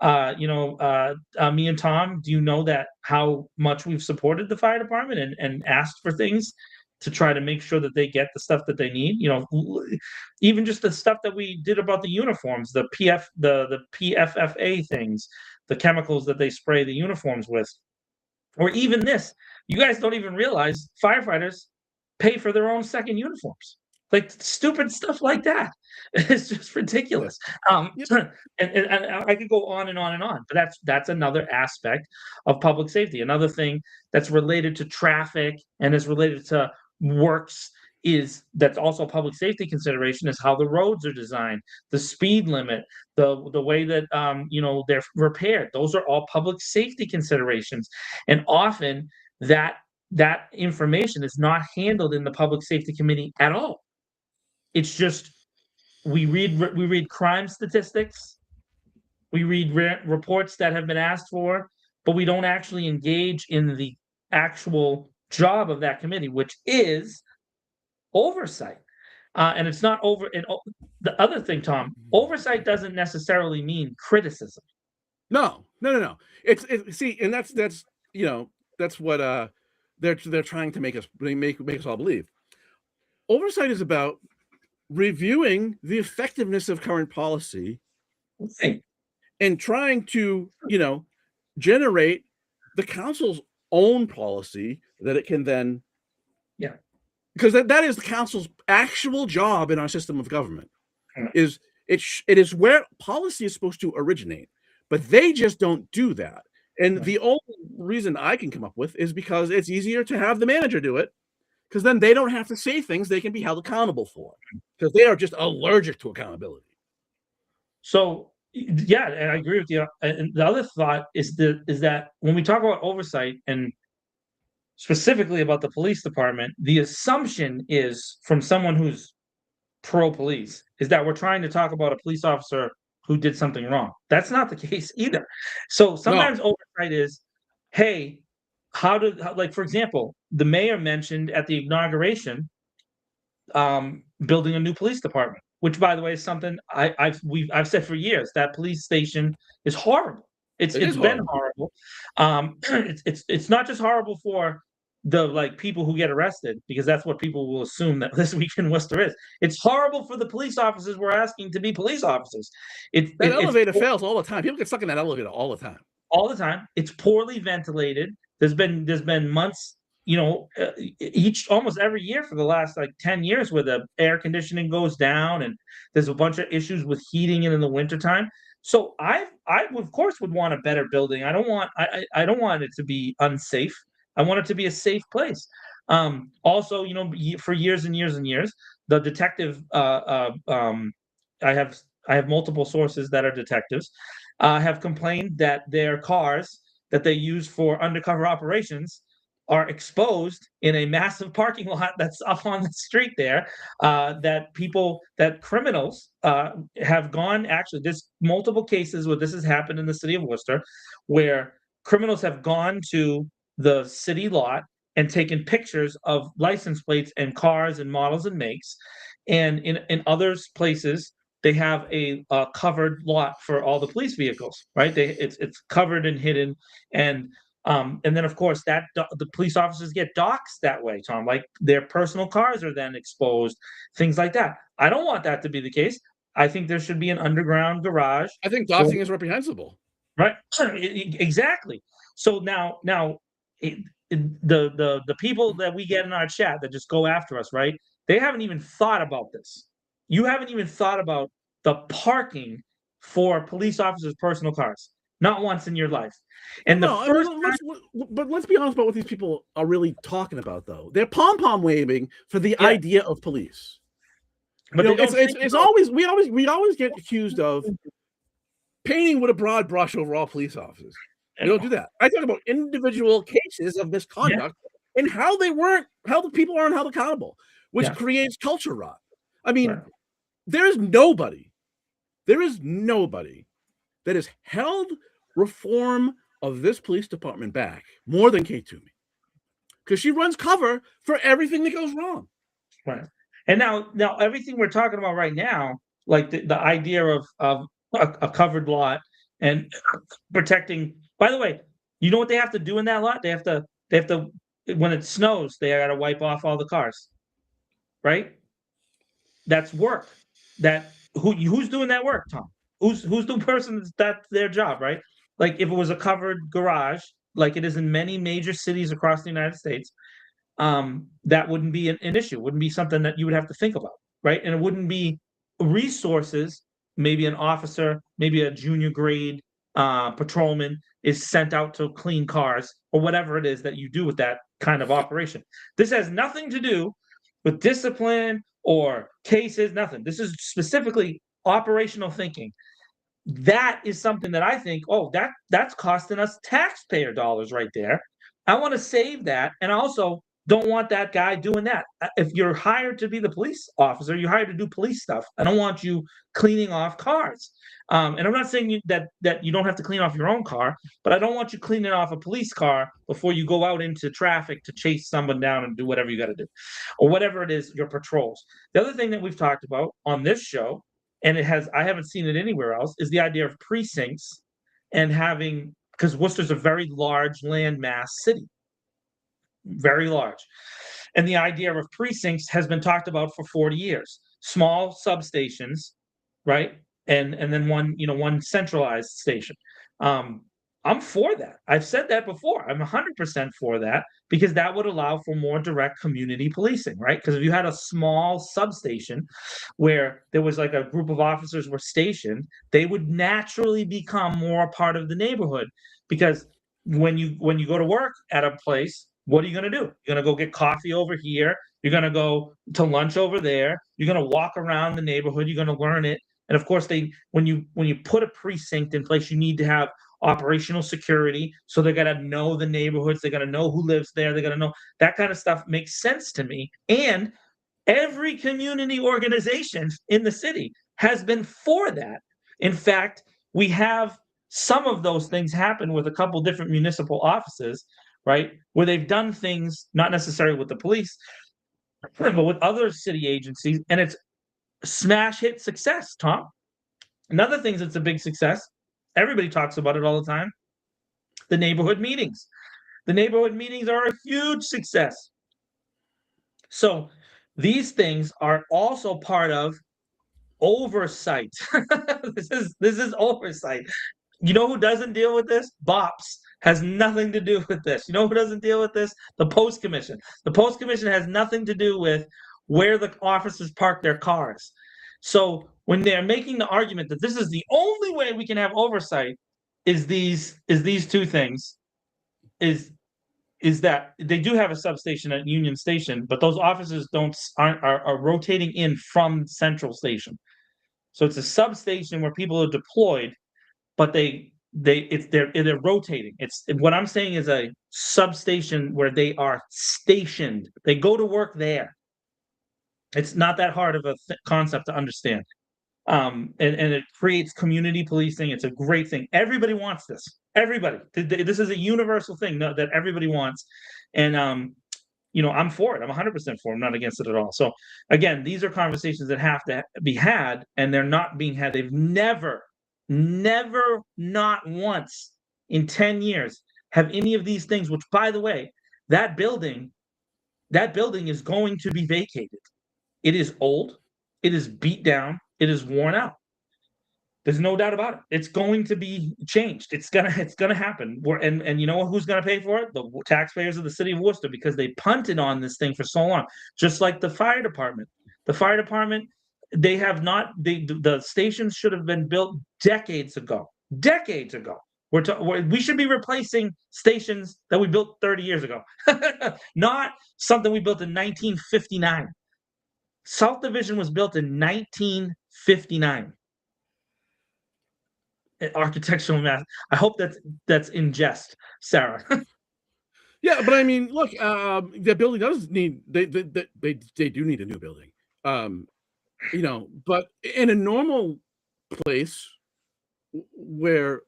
Speaker 2: me and Tom? Do you know that how much we've supported the fire department and asked for things to try to make sure that they get the stuff that they need? Even just the stuff that we did about the uniforms, the PFFA things, the chemicals that they spray the uniforms with, or even this. You guys don't even realize firefighters pay for their own second uniforms. Like stupid stuff like that. It's just ridiculous. And I could go on and on and on, but that's another aspect of public safety. Another thing that's related to traffic and is related to works that's also a public safety consideration, is how the roads are designed, the speed limit, the way that they're repaired. Those are all public safety considerations, and often that information is not handled in the public safety committee at all. It's just we read crime statistics, we read reports that have been asked for, but we don't actually engage in the actual job of that committee, which is oversight. And it's not over. And the other thing, Tom, oversight doesn't necessarily mean criticism.
Speaker 1: No. It's see, and that's what they're trying to make us all believe. Oversight is about reviewing the effectiveness of current policy,
Speaker 2: right,
Speaker 1: and trying to generate the council's own policy that it can then, because that is the council's actual job in our system of government. It is where policy is supposed to originate, but they just don't do that. And the only reason I can come up with is because it's easier to have the manager do it, because then they don't have to say things they can be held accountable for, because they are just allergic to accountability.
Speaker 2: So yeah, and I agree with you. And the other thought is that when we talk about oversight and specifically about the police department, the assumption is from someone who's pro police is that we're trying to talk about a police officer who did something wrong. That's not the case either. So
Speaker 1: No,
Speaker 2: sometimes oversight is, hey, like for example, the mayor mentioned at the inauguration building a new police department, which by the way is something I've said for years. That police station is horrible.
Speaker 1: it is
Speaker 2: It's been
Speaker 1: horrible.
Speaker 2: horrible. It's not just horrible for the like people who get arrested, because that's what people will assume that this week in Worcester is. It's horrible for the police officers we're asking to be police officers.
Speaker 1: That
Speaker 2: It's
Speaker 1: elevator fails all the time. People get stuck in that elevator all the time.
Speaker 2: all the time. It's poorly ventilated. There's been months, each almost every year for the last like 10 years where the air conditioning goes down, and there's a bunch of issues with heating it in the wintertime. So I of course would want a better building. I don't want it to be unsafe. I want it to be a safe place. Also, for years and years and years, the detective I have multiple sources that are detectives have complained that their cars that they use for undercover operations are exposed in a massive parking lot that's up on the street there. That criminals have gone. Actually, there's multiple cases where this has happened in the city of Worcester, where criminals have gone to the city lot and taken pictures of license plates and cars and models and makes. And in other places, they have a covered lot for all the police vehicles, right? It's covered and hidden, and then of course the police officers get doxxed that way, Tom. Like their personal cars are then exposed, things like that. I don't want that to be the case. I think there should be an underground garage.
Speaker 1: I think
Speaker 2: for-
Speaker 1: doxing is reprehensible.
Speaker 2: right, exactly. So now the people that we get in our chat that just go after us, right? They haven't even thought about this. You haven't even thought about the parking for police officers' personal cars. Not once in your life.
Speaker 1: Well,
Speaker 2: And the
Speaker 1: no, I
Speaker 2: first
Speaker 1: mean, let's be honest about what these people are really talking about, though. They're pom pom waving for the
Speaker 2: Yeah,
Speaker 1: idea of police.
Speaker 2: but they don't think
Speaker 1: It's
Speaker 2: about
Speaker 1: always we always get accused of painting with a broad brush over all police officers. We don't do that. I talk about individual cases of
Speaker 2: yeah,
Speaker 1: misconduct and how the people aren't held accountable, which
Speaker 2: yeah,
Speaker 1: creates culture rot. I mean,
Speaker 2: right.
Speaker 1: there is nobody that has held reform of this police department back more than Kate Toomey, because she runs cover for everything that goes wrong.
Speaker 2: Right. And now everything we're talking about right now, like the idea of a covered lot and protecting. By the way, you know what they have to do in that lot? They have to when it snows, they got to wipe off all the cars, right? That's work. Who's doing that work, Tom? Who's the person that's their job, right? Like if it was a covered garage, like it is in many major cities across the United States, that wouldn't be an issue. Wouldn't be something that you would have to think about, right? And it wouldn't be resources. Maybe an officer, maybe a junior grade patrolman is sent out to clean cars or whatever it is that you do with that kind of operation. This has nothing to do with discipline or cases, nothing. This is specifically operational thinking. That is something that I think, oh, that's costing us taxpayer dollars right there. I want to save that, and I also don't want that guy doing that. If you're hired to be the police officer, you're hired to do police stuff. I don't want you cleaning off cars. And I'm not saying that you don't have to clean off your own car, but I don't want you cleaning off a police car before you go out into traffic to chase someone down and do whatever you got to do, or whatever it is, your patrols. The other thing that we've talked about on this show, and I haven't seen it anywhere else, is the idea of precincts and having, because Worcester's a very large landmass city, very large. And the idea of precincts has been talked about for 40 years. Small substations, right? And then one centralized station. I'm for that. I've said that before. I'm 100% for that, because that would allow for more direct community policing, right? Because if you had a small substation where there was like a group of officers were stationed, they would naturally become more a part of the neighborhood. Because when you go to work at a place, what are you going to do? You're going to go get coffee over here. You're going to go to lunch over there. You're going to walk around the neighborhood. You're going to learn it. And of course, when you put a precinct in place, you need to have operational security. So they got to know the neighborhoods, they got to know who lives there, they got to know that kind of stuff makes sense to me. And every community organization in the city has been for that. In fact, we have some of those things happen with a couple different municipal offices, right? Where they've done things, not necessarily with the police, but with other city agencies, and it's smash hit success, Tom. Another thing that's a big success, everybody talks about it all the time, the neighborhood meetings. The neighborhood meetings are a huge success. So these things are also part of oversight. This is oversight. You know who doesn't deal with this? BOPS has nothing to do with this. You know who doesn't deal with this? The Post Commission. The Post Commission has nothing to do with where the officers park their cars. So when they're making the argument that this is the only way we can have oversight, is these two things, is that they do have a substation at Union Station, but those officers are rotating in from Central Station. So it's a substation where people are deployed, but they're rotating. It's what I'm saying is a substation where they are stationed. They go to work there. It's not that hard of a concept to understand. And it creates community policing. It's a great thing. Everybody wants this. Everybody. This is a universal thing that everybody wants. And I'm for it. I'm 100% for it. I'm not against it at all. So again, these are conversations that have to be had, and they're not being had. They've never, not once in 10 years have any of these things, which, by the way, that building is going to be vacated. It is old. It is beat down. It is worn out. There's no doubt about it. It's going to be changed. It's gonna happen. And you know who's gonna pay for it? The taxpayers of the city of Worcester, because they punted on this thing for so long. Just like the fire department. The fire department, they have not. The stations should have been built decades ago. Decades ago. We should be replacing stations that we built 30 years ago, not something we built in 1959. South Division was built in 1959. Architectural math. I hope that's in jest, Sarah.
Speaker 1: Yeah, but I mean, look, the building does need they do need a new building. But in a normal place where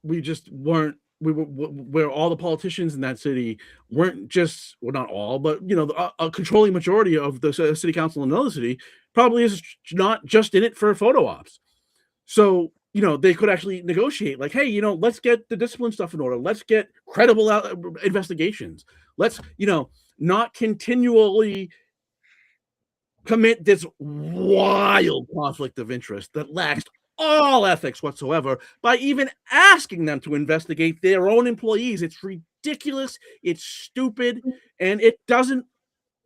Speaker 1: we just weren't where all the politicians in that city weren't just, well, not all, but a controlling majority of the city council in another city probably is not just in it for photo ops. So they could actually negotiate, like, hey, let's get the discipline stuff in order. Let's get credible investigations. Let's, not continually commit this wild conflict of interest that lacks all ethics whatsoever by even asking them to investigate their own employees. It's ridiculous. It's stupid, and it doesn't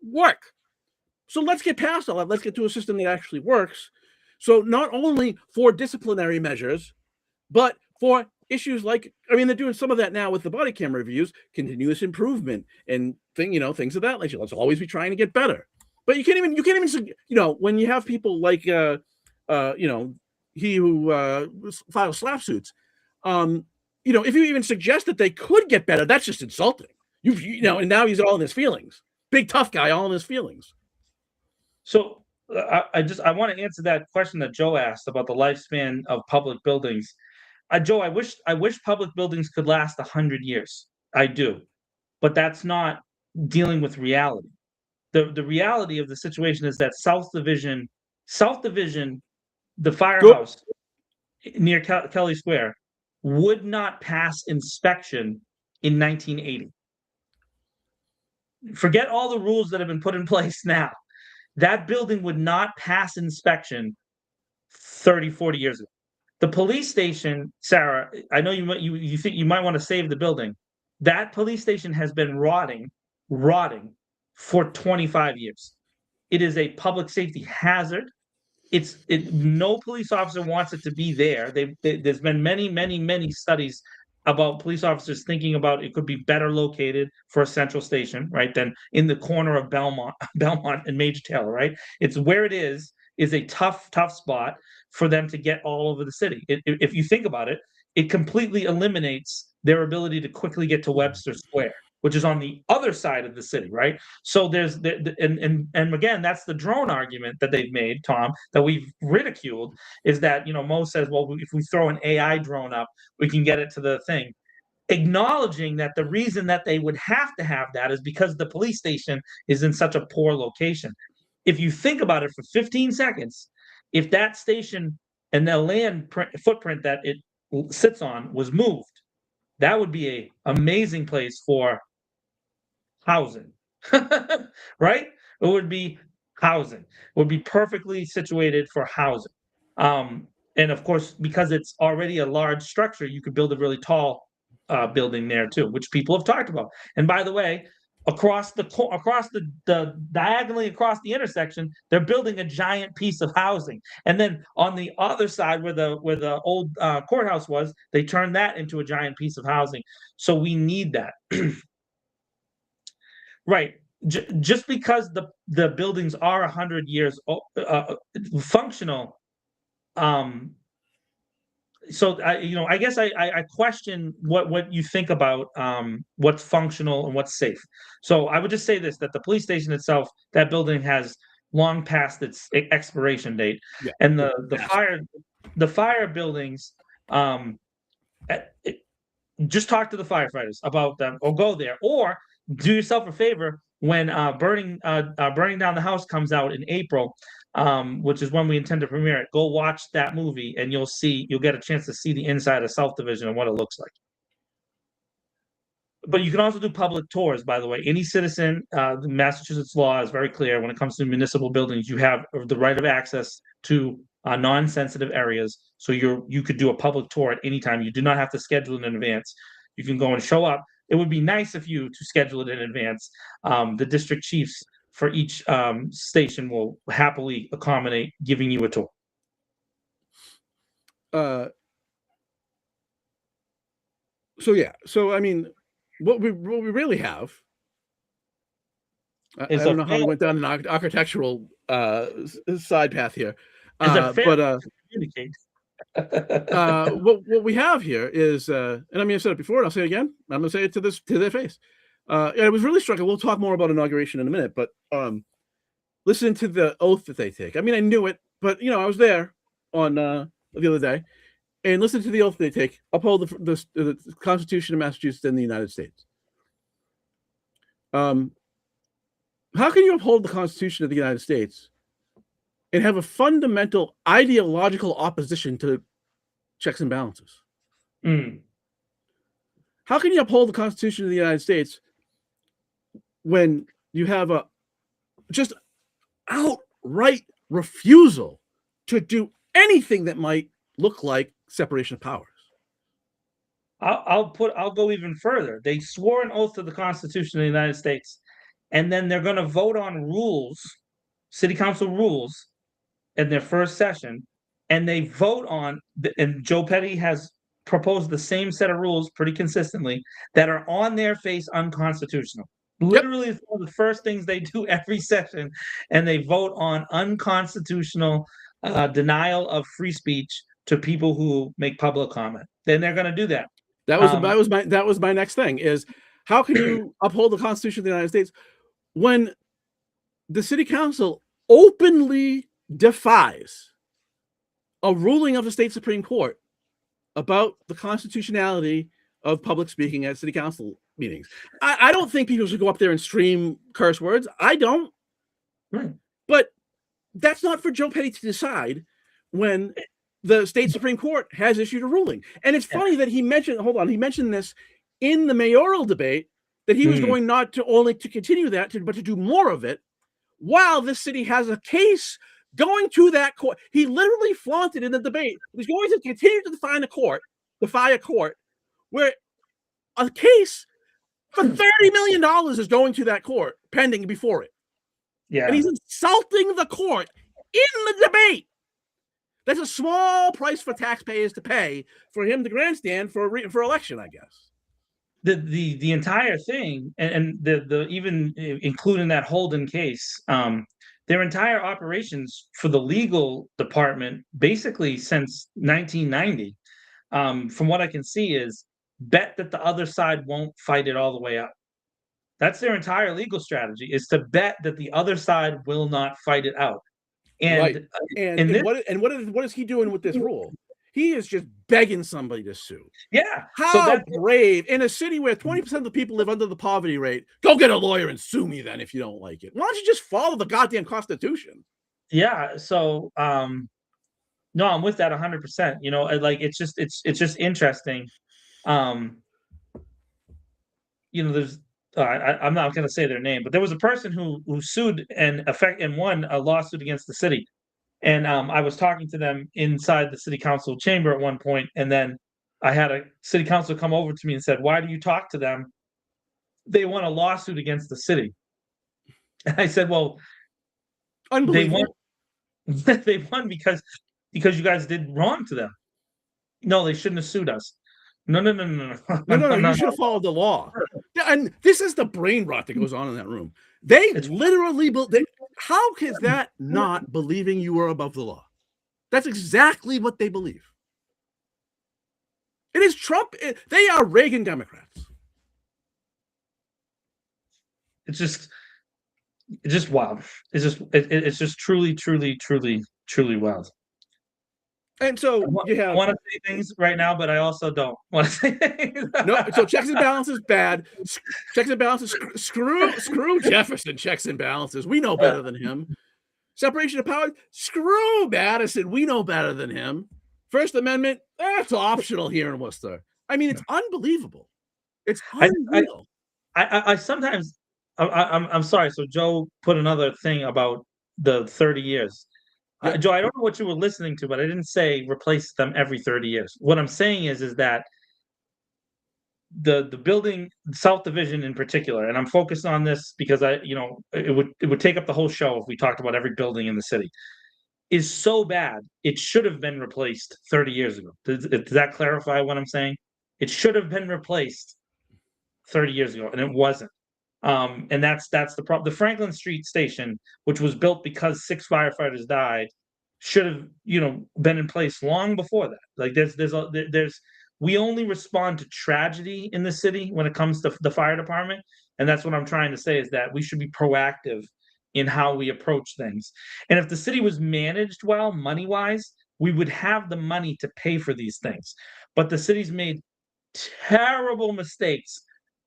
Speaker 1: work. So let's get past all that. Let's get to a system that actually works. So not only for disciplinary measures, but for issues like, they're doing some of that now with the body camera reviews, continuous improvement and things of that nature. Let's always be trying to get better. But you can't even, when you have people like, he who files slap suits, if you even suggest that they could get better, that's just insulting. And now he's all in his feelings. Big tough guy, all in his feelings.
Speaker 2: So I want to answer that question that Joe asked about the lifespan of public buildings. Joe, I wish public buildings could last 100 years. I do, but that's not dealing with reality. The reality of the situation is that South Division, the firehouse near Kelly Square, would not pass inspection in 1980. Forget all the rules that have been put in place now. That building would not pass inspection 30, 40 years ago. The police station, Sarah, I know you think you might want to save the building. That police station has been rotting for 25 years. It is a public safety hazard. No police officer wants it to be there. There's been many studies about police officers thinking about it could be better located for a central station, right, than in the corner of Belmont and Major Taylor, right? It's where it is a tough spot for them to get all over the city. If you think about it, it completely eliminates their ability to quickly get to Webster Square, which is on the other side of the city, right? So there's and again, that's the drone argument that they've made, Tom, that we've ridiculed, is that, Mo says, well, if we throw an AI drone up, we can get it to the thing. Acknowledging that the reason that they would have to have that is because the police station is in such a poor location. If you think about it for 15 seconds, if that station and the land footprint that it sits on was moved, that would be an amazing place for housing, right? It would be housing. It would be perfectly situated for housing. And of course, because it's already a large structure, you could build a really tall building there too, which people have talked about. And by the way, across the diagonally across the intersection, they're building a giant piece of housing. And then on the other side, where the old courthouse was, they turned that into a giant piece of housing. So we need that. Right. Just because the buildings are 100 years functional, so I guess I question what you think about what's functional and what's safe. So I would just say this: that the police station itself, that building has long past its expiration date,
Speaker 1: Yeah.
Speaker 2: and the fire buildings, just talk to the firefighters about them, or go there, or do yourself a favor when burning down the house comes out in April, which is when we intend to premiere it. Go watch that movie, and you'll get a chance to see the inside of South Division and what it looks like. But you can also do public tours, by the way. Any citizen, the Massachusetts law is very clear when it comes to municipal buildings. You have the right of access to non-sensitive areas. So you could do a public tour at any time. You do not have to schedule it in advance. You can go and show up. It would be nice of you to schedule it in advance. The district chiefs for each station will happily accommodate giving you a tour.
Speaker 1: So I mean, what we really have, I don't know how we went down an architectural side path here, but
Speaker 2: communicate.
Speaker 1: what we have here is, and I mean, I've said it before, and I'll say it again. I'm going to say it to their face. I was really struck. We'll talk more about inauguration in a minute, but listen to the oath that they take. I mean, I knew it, but I was there on the other day, and listen to the oath they take: uphold the Constitution of Massachusetts and the United States. How can you uphold the Constitution of the United States and have a fundamental ideological opposition to checks and balances? How can you uphold the Constitution of the United States when you have a just outright refusal to do anything that might look like separation of powers?
Speaker 2: I'll go even further. They swore an oath to the Constitution of the United States, and then they're going to vote on rules, city council rules, in their first session, and they vote on, and Joe Petty has proposed the same set of rules pretty consistently that are on their face unconstitutional. Literally, it's one of the first things they do every session, and they vote on unconstitutional denial of free speech to people who make public comment. Then they're going to do that.
Speaker 1: That was my next thing: is how can you uphold the Constitution of the United States when the city council openly defies a ruling of the state Supreme Court about the constitutionality of public speaking at city council meetings? I don't think people should go up there and stream curse words. I don't.
Speaker 2: Right.
Speaker 1: But that's not for Joe Petty to decide when the state Supreme Court has issued a ruling. And it's funny that he mentioned this in the mayoral debate, that he was going not to only to continue that, but to do more of it, while this city has a case going to that court. He literally flaunted in the debate. He's going to continue to defy a court where a case for $30 million is going to that court pending before it.
Speaker 2: Yeah.
Speaker 1: And he's insulting the court in the debate. That's a small price for taxpayers to pay for him to grandstand for election, I guess.
Speaker 2: The entire thing, and the even including that Holden case, their entire operations for the legal department, basically since 1990, from what I can see, is bet that the other side won't fight it all the way out. That's their entire legal strategy, is to bet that the other side will not fight it out.
Speaker 1: Right.
Speaker 2: And
Speaker 1: And
Speaker 2: in this,
Speaker 1: what is he doing with this rule? He is just begging somebody to sue.
Speaker 2: yeah, so
Speaker 1: How brave. In a city where 20% of the people live under the poverty rate, go get a lawyer and sue me then if you don't like it. Why don't you just follow the goddamn Constitution?
Speaker 2: yeah, so no, I'm with that 100%. You know, like it's just interesting. Um, you know, there's I'm not going to say their name, but there was a person who sued and won a lawsuit against the city. And I was talking to them inside the city council chamber at one point, and then I had a city council come over to me and said, "Why do you talk to them? They won a lawsuit against the city." And I said, "Well, they won.
Speaker 1: Unbelievable.
Speaker 2: They won because you guys did wrong to them. No, they shouldn't have sued us. No, no, no, no, no,
Speaker 1: No,
Speaker 2: no,
Speaker 1: you
Speaker 2: no,
Speaker 1: should have followed the law. Yeah, and this is the brain rot that goes on in that room. They
Speaker 2: It's
Speaker 1: literally, how is that not believing you are above the law? That's exactly what they believe. It is Trump. They are Reagan Democrats.
Speaker 2: it's just wild. It's just truly, truly, truly, truly wild.
Speaker 1: And so you
Speaker 2: I
Speaker 1: have
Speaker 2: want to say things right now, but I also don't want to say things.
Speaker 1: no. So checks and balances bad. Checks and balances. Screw Jefferson. Checks and balances. We know better than him. Separation of powers. Screw Madison. We know better than him. First Amendment. That's optional here in Worcester. I mean, it's unbelievable. It's unreal.
Speaker 2: I sometimes I'm sorry. So Joe put another thing about the 30 years.
Speaker 1: Yeah.
Speaker 2: Joe, I don't know what you were listening to, but I didn't say replace them every 30 years. What I'm saying is that the building South Division in particular, and I'm focused on this because it would take up the whole show if we talked about every building in the city, is so bad it should have been replaced 30 years ago. Does that clarify what I'm saying? It should have been replaced 30 years ago, and it wasn't. And that's the problem. The Franklin Street station, which was built because 6 firefighters died, should have been in place long before that. Like there's we only respond to tragedy in the city when it comes to the fire department, and that's what I'm trying to say, is that we should be proactive in how we approach things. And if the city was managed well, money wise, we would have the money to pay for these things. But the city's made terrible mistakes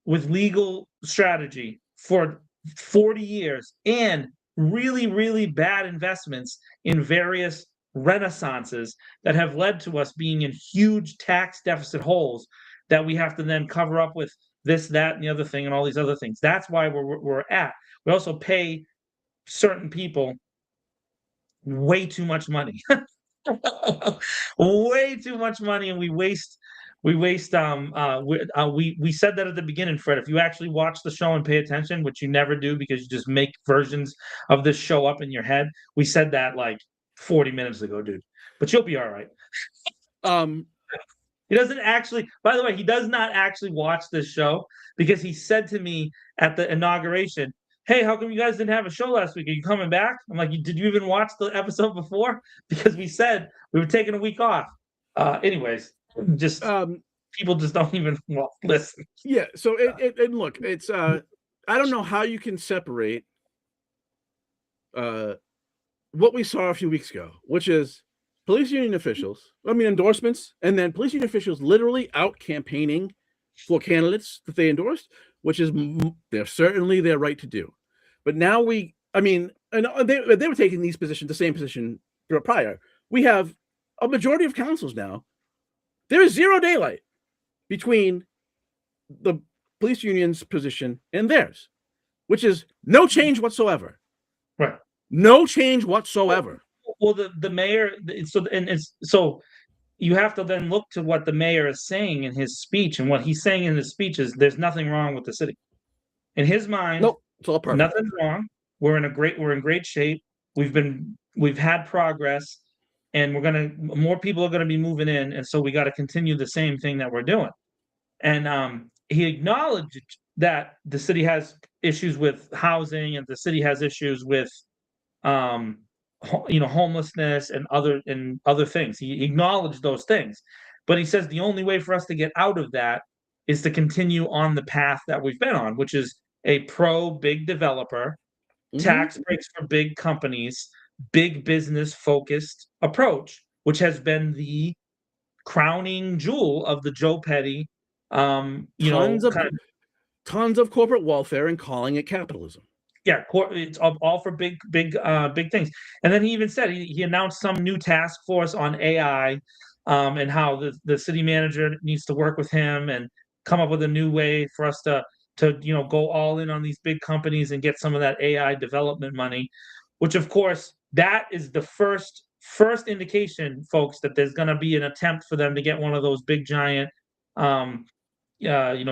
Speaker 2: with legal strategy for 40 years, and really, really bad investments in various renaissances that have led to us being in huge tax deficit holes that we have to then cover up with this, that, and the other thing, and all these other things. That's why we're at. We also pay certain people way too much money. Way too much money, and we waste we said that at the beginning, Fred. If you actually watch the show and pay attention, which you never do because you just make versions of this show up in your head, we said that like 40 minutes ago, dude. But you'll be all right. He doesn't actually, by the way, he does not actually watch this show, because he said to me at the inauguration, "Hey, how come you guys didn't have a show last week? Are you coming back?" I'm like, "Did you even watch the episode before?" Because we said we were taking a week off. Anyways, just people just don't even listen.
Speaker 1: Yeah. So and look, it's I don't know how you can separate what we saw a few weeks ago, which is police union officials, endorsements, and then police union officials literally out campaigning for candidates that they endorsed, which is they're certainly their right to do. But now and they were taking these positions, the same position prior. We have a majority of councils now. There is zero daylight between the police union's position and theirs, which is no change whatsoever.
Speaker 2: Right.
Speaker 1: No change whatsoever.
Speaker 2: Well, the mayor, so you have to then look to what the mayor is saying in his speech, and what he's saying in his speech is there's nothing wrong with the city. In his mind,
Speaker 1: nope, it's all perfect.
Speaker 2: Nothing's wrong. We're in great shape. We've had progress, and more people are gonna be moving in, and so we got to continue the same thing that we're doing. And he acknowledged that the city has issues with housing, and the city has issues with homelessness and other things. He acknowledged those things, but he says the only way for us to get out of that is to continue on the path that we've been on, which is a pro big developer,
Speaker 1: Mhm.
Speaker 2: tax breaks for big companies, big business focused approach, which has been the crowning jewel of the Joe Petty,
Speaker 1: Tons of
Speaker 2: kind of
Speaker 1: tons of corporate welfare and calling it capitalism.
Speaker 2: yeah, it's all for big things. And then he even said he announced some new task force on AI, and how the city manager needs to work with him and come up with a new way for us to go all in on these big companies and get some of that AI development money, which of course that is the first indication, folks, that there's going to be an attempt for them to get one of those big giant um,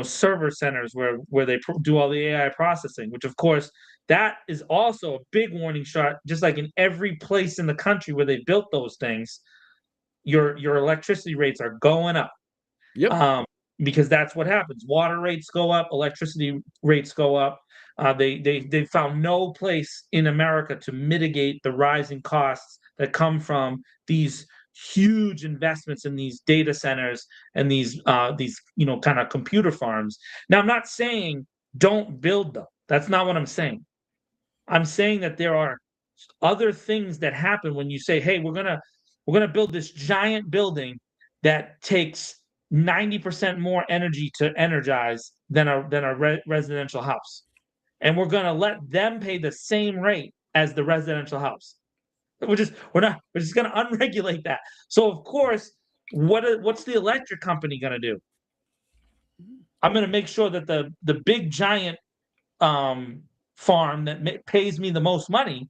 Speaker 2: server centers where they do all the AI processing, which of course that is also a big warning shot. Just like in every place in the country where they built those things, your electricity rates are going up,
Speaker 1: Yep.
Speaker 2: um, because that's what happens. Water rates go up, electricity rates go up. They found no place in America to mitigate the rising costs that come from these huge investments in these data centers and these kind of computer farms. Now, I'm not saying don't build them. That's not what I'm saying. I'm saying that there are other things that happen when you say, "Hey, we're gonna build this giant building that takes 90% more energy to energize than a residential house, and we're gonna let them pay the same rate as the residential house. We're just gonna unregulate that." So of course, what's the electric company gonna do? I'm gonna make sure that the big giant um, farm that pays me the most money,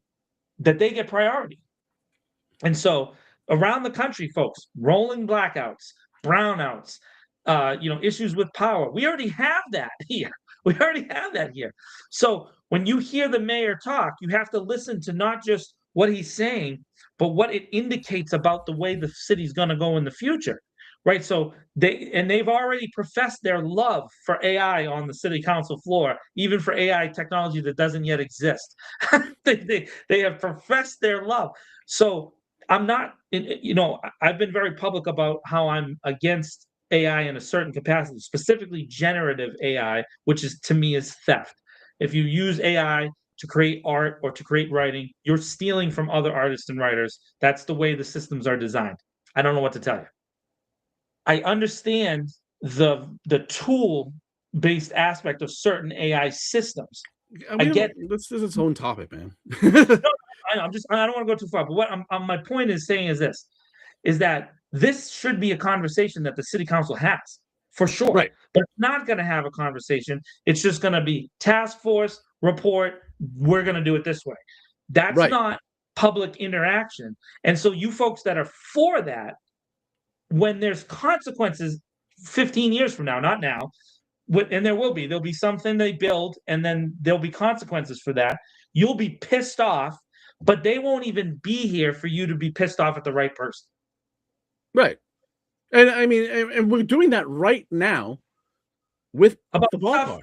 Speaker 2: that they get priority. And so around the country, folks, rolling blackouts, brownouts, issues with power. We already have that here. We already have that here. So when you hear the mayor talk, you have to listen to not just what he's saying, but what it indicates about the way the city's going to go in the future. Right. So they've already professed their love for AI on the city council floor, even for AI technology that doesn't yet exist. They have professed their love. So I'm not, I've been very public about how I'm against AI in a certain capacity, specifically generative AI, which is to me is theft. If you use AI to create art or to create writing, you're stealing from other artists and writers. That's the way the systems are designed. I don't know what to tell you. I understand the tool based aspect of certain AI systems. I
Speaker 1: We don't.
Speaker 2: get
Speaker 1: This is its own topic, man.
Speaker 2: no, I don't want to go too far, but what my point is saying is this: is that this should be a conversation that the city council has for sure.
Speaker 1: Right.
Speaker 2: But it's not going to have a conversation. It's just going to be task force report. We're going to do it this way. That's
Speaker 1: Right.
Speaker 2: not public interaction. And so, you folks that are for that, when there's consequences 15 years from now, not now, and there'll be something they build, and then there'll be consequences for that. You'll be pissed off, but they won't even be here for you to be pissed off at the right person.
Speaker 1: Right. And I mean, and we're doing that right now with
Speaker 2: About
Speaker 1: the
Speaker 2: stuff
Speaker 1: ballpark.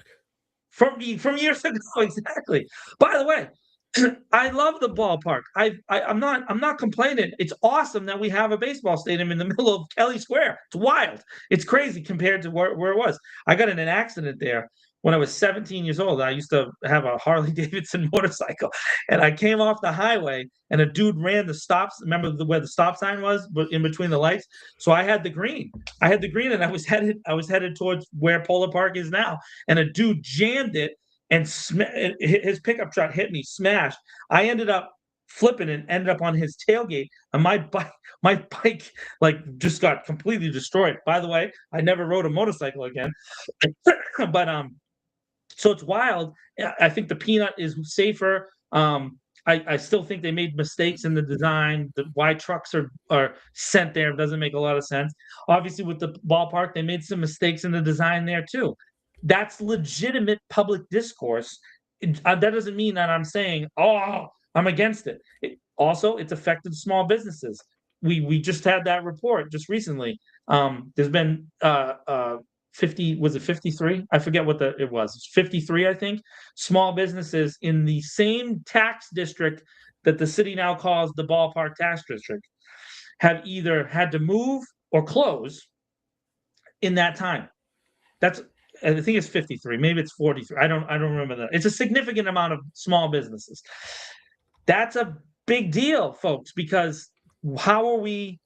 Speaker 2: from years ago, exactly. By the way, I love the ballpark. I'm not complaining. It's awesome that we have a baseball stadium in the middle of Kelly Square. It's wild. It's crazy compared to where it was. I got in an accident there when I was 17 years old. I used to have a Harley Davidson motorcycle, and I came off the highway, and a dude ran the stops. Remember where the stop sign was, but in between the lights. So I had the green. And I was headed towards where Polo Park is now, and a dude jammed it, and his pickup truck hit me, smashed. I ended up flipping and ended up on his tailgate, and my bike like just got completely destroyed. By the way, I never rode a motorcycle again. But so it's wild. I think the Peanut is safer. I still think they made mistakes in the design. Why trucks are sent there doesn't make a lot of sense. Obviously, with the ballpark, they made some mistakes in the design there too. That's legitimate public discourse. That doesn't mean that I'm saying, "Oh, I'm against it." Also, it's affected small businesses. We just had that report just recently. There's been 50, was it 53? I forget what it was. It's 53, I think, small businesses in the same tax district that the city now calls the ballpark tax district have either had to move or close in that time. That's, I think it's 53, maybe it's 43. I don't remember that. It's a significant amount of small businesses. That's a big deal, folks, because how are we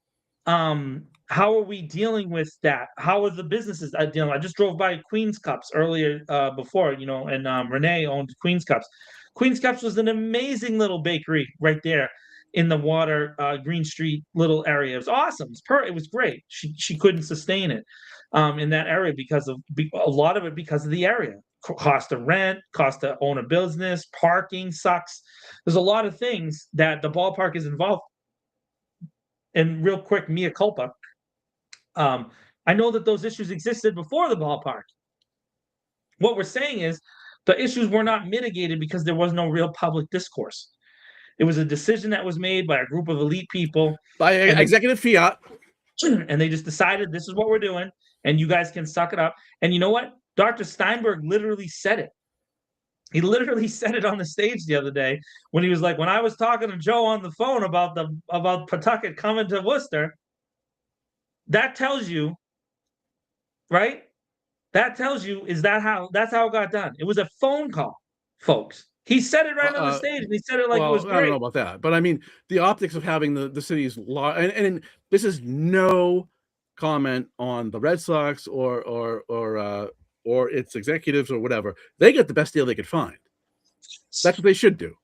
Speaker 2: dealing with that? How are the businesses dealing? I just drove by Queen's Cups earlier before, you know, and Renee owned Queen's Cups. Queen's Cups was an amazing little bakery right there in the Water Green Street little area. It was awesome. It was great. She couldn't sustain it in that area because of a lot of it because of the area. Cost of rent, cost to own a business, parking sucks. There's a lot of things that the ballpark is involved. And real quick, mea culpa. I know that those issues existed before the ballpark. What we're saying is the issues were not mitigated because there was no real public discourse. It was a decision that was made by a group of elite people
Speaker 1: by executive fiat,
Speaker 2: and they just decided this is what we're doing, and you guys can suck it up. And you know what? Dr. Steinberg literally said it. He literally said it on the stage the other day when he was like, when I was talking to Joe on the phone about Pawtucket coming to Worcester, that tells you, right? That tells you, that's how it got done. It was a phone call, folks. He said it right on the stage, and he said it like it was great.
Speaker 1: I don't know about that, but I mean, the optics of having the city's law, and this is no comment on the Red Sox or its executives or whatever. They get the best deal they could find. That's what they should do.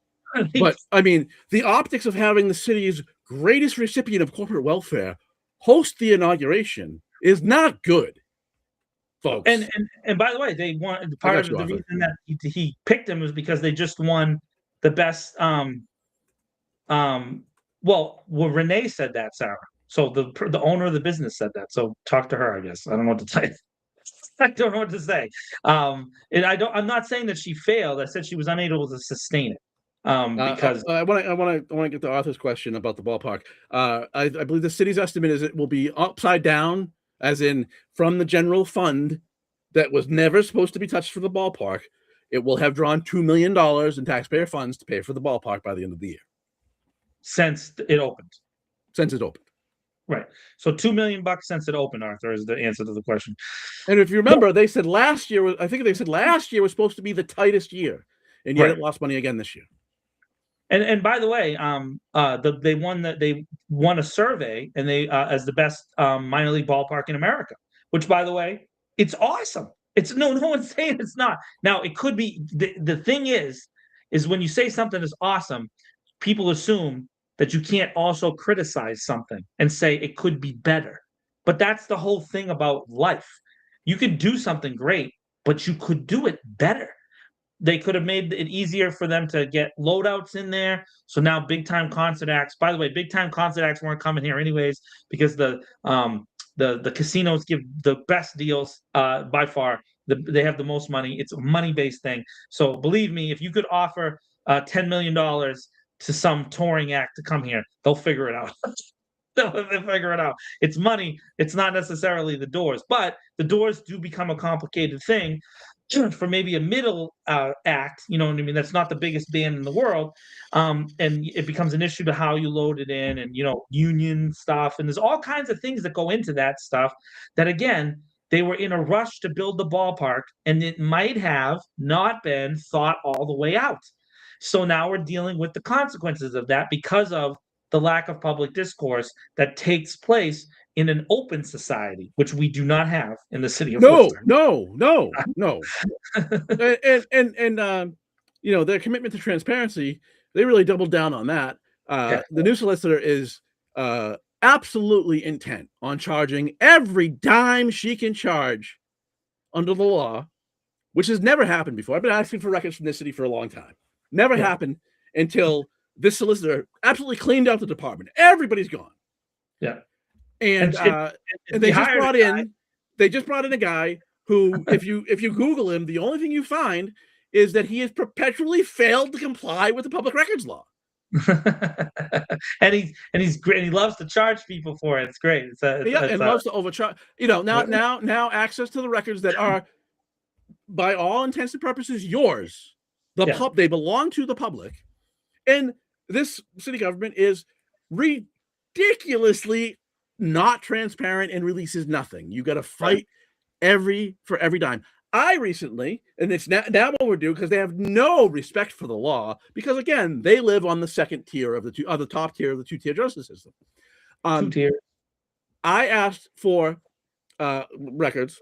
Speaker 1: But I mean, the optics of having the city's greatest recipient of corporate welfare host the inauguration is not good, folks.
Speaker 2: And by the way, they won. Part of the reason that he picked him was because they just won the best. Well, Renee said that, Sarah. So the owner of the business said that. So talk to her, I guess. I don't know what to say. I don't know what to say. And I'm not saying that she failed. I said she was unable to sustain it. Because
Speaker 1: I want to get to Arthur's question about the ballpark. I believe the city's estimate is it will be upside down, as in from the general fund that was never supposed to be touched for the ballpark. It will have drawn $2 million in taxpayer funds to pay for the ballpark by the end of the year.
Speaker 2: Since it opened.
Speaker 1: Right.
Speaker 2: So $2 million since it opened, Arthur, is the answer to the question.
Speaker 1: And if you remember, they said last year was supposed to be the tightest year, and yet it lost money again this year.
Speaker 2: And by the way, they won a survey, and they as the best minor league ballpark in America. Which, by the way, it's awesome. It's no one's saying it's not. Now it could be. The thing is when you say something is awesome, people assume that you can't also criticize something and say it could be better. But that's the whole thing about life. You could do something great, but you could do it better. They could have made it easier for them to get loadouts in there. So now big time concert acts. By the way, big time concert acts weren't coming here anyways because the casinos give the best deals by far. They have the most money. It's a money-based thing. So believe me, if you could offer $10 million to some touring act to come here, they'll figure it out. They'll figure it out. It's money. It's not necessarily the Doors, but the Doors do become a complicated thing for maybe a middle act. You know what I mean? That's not the biggest band in the world, and it becomes an issue to how you load it in, and union stuff, and there's all kinds of things that go into that stuff. That again, they were in a rush to build the ballpark, and it might have not been thought all the way out. So now we're dealing with the consequences of that because of the lack of public discourse that takes place in an open society, which we do not have in the city of Worcester.
Speaker 1: No. and their commitment to transparency, they really doubled down on that. The new solicitor is absolutely intent on charging every dime she can charge under the law, which has never happened before. I've been asking for records from this city for a long time. Never happened until this solicitor absolutely cleaned out the department. Everybody's gone.
Speaker 2: Yeah.
Speaker 1: And they just brought in a guy who, if you Google him, the only thing you find is that he has perpetually failed to comply with the public records law.
Speaker 2: and he's great. He loves to charge people for it. It's great.
Speaker 1: Loves to overcharge. Now access to the records that are, by all intents and purposes, yours. They belong to the public, and this city government is ridiculously not transparent and releases nothing. You got to fight for every dime. I recently, and it's now overdue because they have no respect for the law, because again, they live on the second tier of the top tier of the two-tier justice system.
Speaker 2: Two tier.
Speaker 1: I asked for records,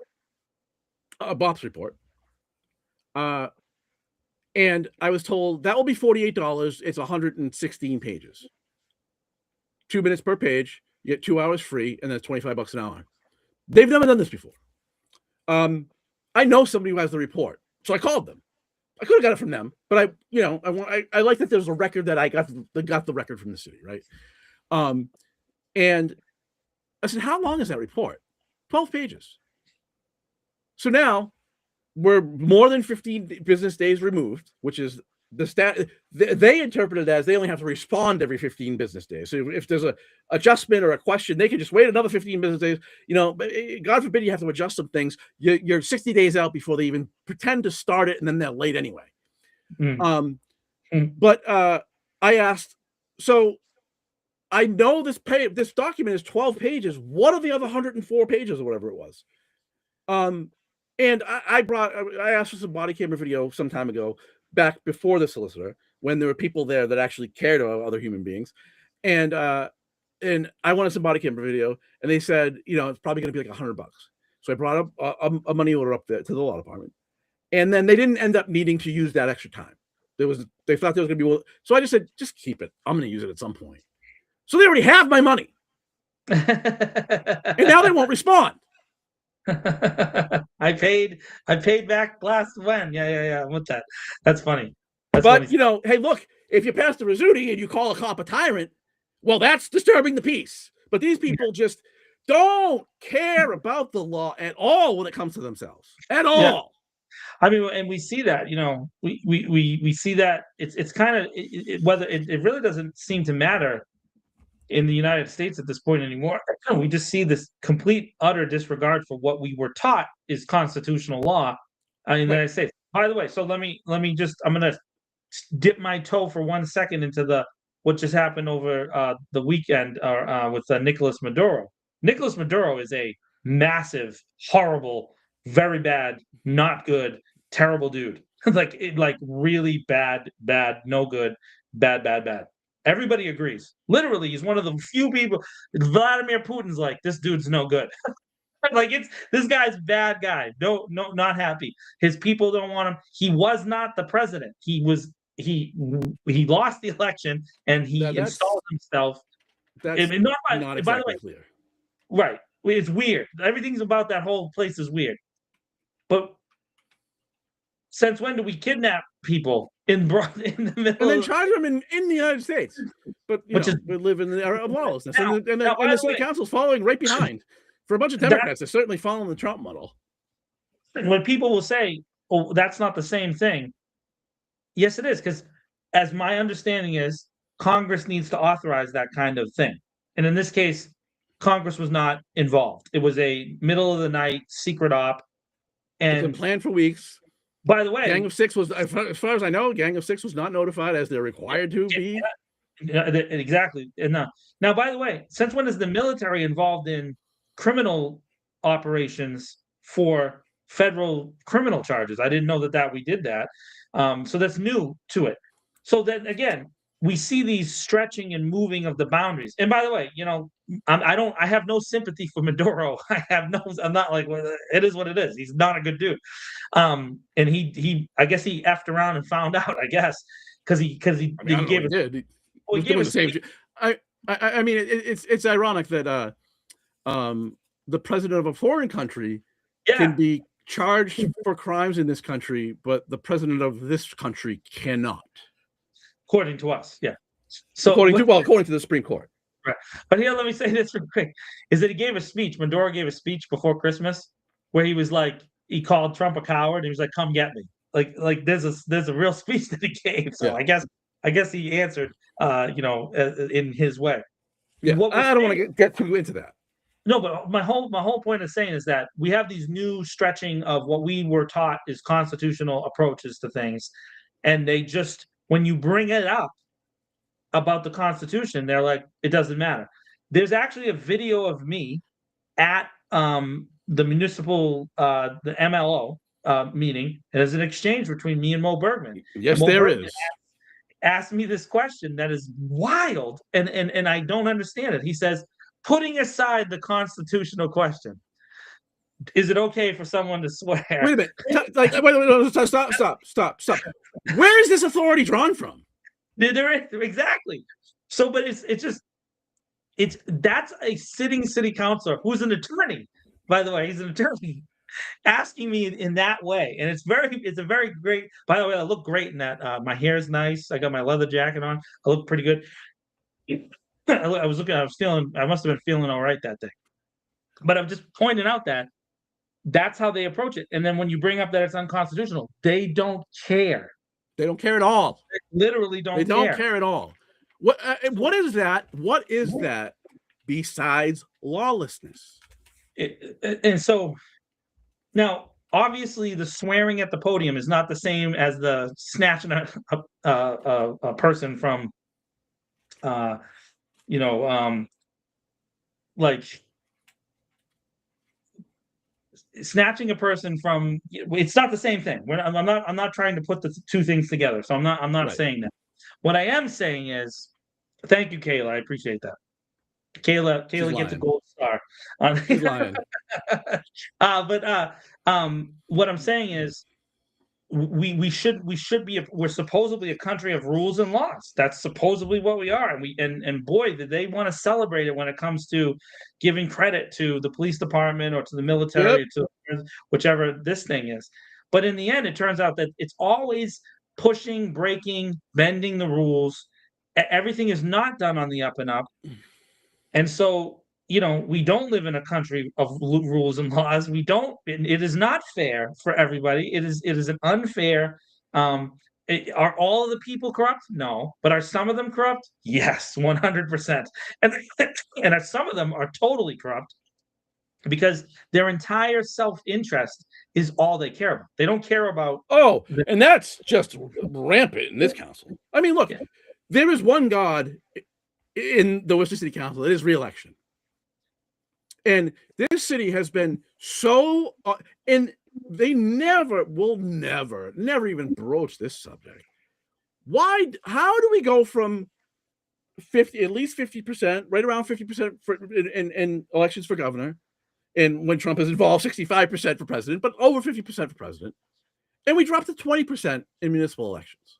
Speaker 1: a box report, and I was told that will be $48. It's 116 pages, 2 minutes per page. You get 2 hours free, and that's $25 an hour. They've never done this before. I know somebody who has the report, so I called them. I could have got it from them, but I like that there's a record that I got the record from the city, right? And I said, how long is that report? 12 pages. So now we're more than 15 business days removed, which is the stat. They interpret it as they only have to respond every 15 business days. So if there's a adjustment or a question, they can just wait another 15 business days. God forbid you have to adjust some things. You're 60 days out before they even pretend to start it, and then they're late anyway. But I asked, so I know this document is 12 pages. What are the other 104 pages or whatever it was? And I asked for some body camera video some time ago, back before the solicitor, when there were people there that actually cared about other human beings. And I wanted some body camera video, and they said, it's probably going to be like $100. So I brought up a money order up there to the law department. And then they didn't end up needing to use that extra time. They thought there was going to be, so I just said, just keep it. I'm going to use it at some point. So they already have my money. And now they won't respond.
Speaker 2: I paid back last when? Yeah. I'm with that. That's funny.
Speaker 1: But hey, look, if you pass the Rizzuti and you call a cop a tyrant, well, that's disturbing the peace. But these people just don't care about the law at all when it comes to themselves. At all.
Speaker 2: Yeah. I mean, and we see that, we see that it's kind of whether it really doesn't seem to matter in the United States at this point anymore. We just see this complete, utter disregard for what we were taught is constitutional law in the United States. By the way, so let me just, I'm going to dip my toe for 1 second into what just happened over the weekend with Nicolas Maduro. Nicolas Maduro is a massive, horrible, very bad, not good, terrible dude. like really bad, no good, bad. Everybody agrees. Literally, he's one of the few people. Vladimir Putin's like, this dude's no good. This guy's bad guy. No, not happy. His people don't want him. He was not the president. He lost the election, and he installed himself.
Speaker 1: That's not exactly clear.
Speaker 2: Right. It's weird. Everything's about that whole place is weird. But since when do we kidnap people in the middle?
Speaker 1: And then charge them in the United States? But we live in the era of lawlessness, and the city council's following right behind. For a bunch of Democrats, they're certainly following the Trump model.
Speaker 2: When people will say, "Oh, that's not the same thing," yes, it is, because as my understanding is, Congress needs to authorize that kind of thing, and in this case, Congress was not involved. It was a middle of the night secret op, and
Speaker 1: it's been planned for weeks.
Speaker 2: By the way,
Speaker 1: Gang of Six was, as far as I know, Gang of Six was not notified as they're required to be.
Speaker 2: Exactly. And now, by the way, since when is the military involved in criminal operations for federal criminal charges? I didn't know that we did that. So that's new to it. So then again, we see these stretching and moving of the boundaries. And by the way, I have no sympathy for Maduro. I'm not like, well, it is what it is. He's not a good dude. And I guess he effed around and found out, I guess, because he gave it.
Speaker 1: He was doing the same. I mean, it's ironic that the president of a foreign country can be charged for crimes in this country, but the president of this country cannot.
Speaker 2: According to us, yeah. So
Speaker 1: according to the Supreme Court.
Speaker 2: Right. But here, let me say this real quick: is that he gave a speech. Maduro gave a speech before Christmas where he was like, he called Trump a coward, and he was like, "Come get me." Like there's a real speech that he gave. So yeah. I guess he answered, in his way.
Speaker 1: Yeah, I don't want to get too into that.
Speaker 2: No, but my whole point of saying is that we have these new stretching of what we were taught is constitutional approaches to things, and they just, when you bring it up, about the Constitution, they're like, it doesn't matter. There's actually a video of me at the municipal, the MLO meeting. There's an exchange between me and Mo Bergman.
Speaker 1: Yes,
Speaker 2: Mo
Speaker 1: there
Speaker 2: Bergman
Speaker 1: is.
Speaker 2: asked me this question that is wild, and I don't understand it. He says, putting aside the constitutional question, is it okay for someone to swear?
Speaker 1: Wait a minute. Wait, stop. Where is this authority drawn from?
Speaker 2: There is, exactly. So, but that's a sitting city councilor who's an attorney. By the way, he's an attorney asking me in that way, and it's a very great. By the way, I look great in that. My hair is nice. I got my leather jacket on. I look pretty good. I was looking. I must have been feeling all right that day. But I'm just pointing out that that's how they approach it. And then when you bring up that it's unconstitutional, they don't care.
Speaker 1: They don't care at all.
Speaker 2: They literally don't.
Speaker 1: They don't care at all. What is that? What is that besides lawlessness?
Speaker 2: And so now, obviously, the swearing at the podium is not the same as the snatching a person from, like snatching a person from. It's not the same thing. I'm not trying to put the two things together. So I'm not
Speaker 1: Right.
Speaker 2: saying that. What I am saying is, thank you, Kayla. I appreciate that. Kayla gets a gold star.
Speaker 1: She's lying.
Speaker 2: But what I'm saying is, we're supposedly a country of rules and laws. That's supposedly what we are, and boy, did they want to celebrate it when it comes to giving credit to the police department or to the military,
Speaker 1: Yep.
Speaker 2: or to whichever this thing is. But in the end, it turns out that it's always pushing, breaking, bending the rules. Everything is not done on the up and up, and so we don't live in a country of rules and laws. We don't. It is not fair for everybody. It is an unfair. Are all of the people corrupt? No. But are some of them corrupt? Yes, 100%. And some of them are totally corrupt because their entire self-interest is all they care about. They don't care about.
Speaker 1: Oh, and that's just rampant in this council. I mean, look, there is one God in the Worcester City Council. It is re-election. And this city has been so, and they will never even broach this subject. Why? How do we go from at least 50%, right around 50% in elections for governor, and when Trump is involved, 65% for president, but over 50% for president, and we dropped to 20% in municipal elections?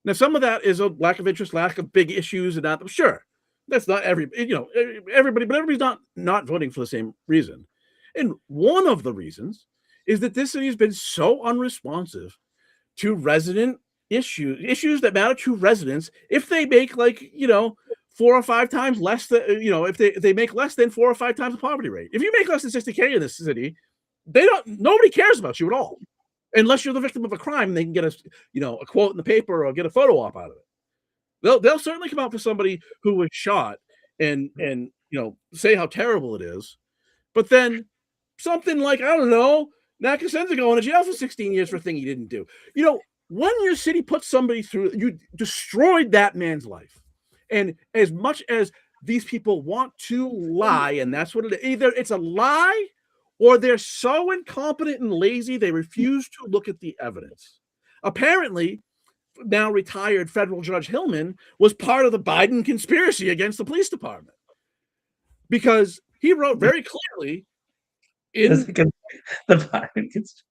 Speaker 1: Now, some of that is a lack of interest, lack of big issues, and not sure. That's not everybody, but everybody's not voting for the same reason. And one of the reasons is that this city has been so unresponsive to resident issues that matter to residents. If they make 4 or 5 times less than, if they make less than 4 or 5 times the poverty rate. If you make less than $60K in this city, nobody cares about you at all, unless you're the victim of a crime and they can get a quote in the paper or get a photo op out of it. They'll certainly come out for somebody who was shot and say how terrible it is, but then something like, I don't know, Nakasenza going to jail for 16 years for a thing he didn't do. When your city puts somebody through, you destroyed that man's life. And as much as these people want to lie, and that's what it is, either it's a lie or they're so incompetent and lazy they refuse to look at the evidence. Apparently, now retired federal Judge Hillman was part of the Biden conspiracy against the police department, because he wrote very clearly in
Speaker 2: the Biden conspiracy.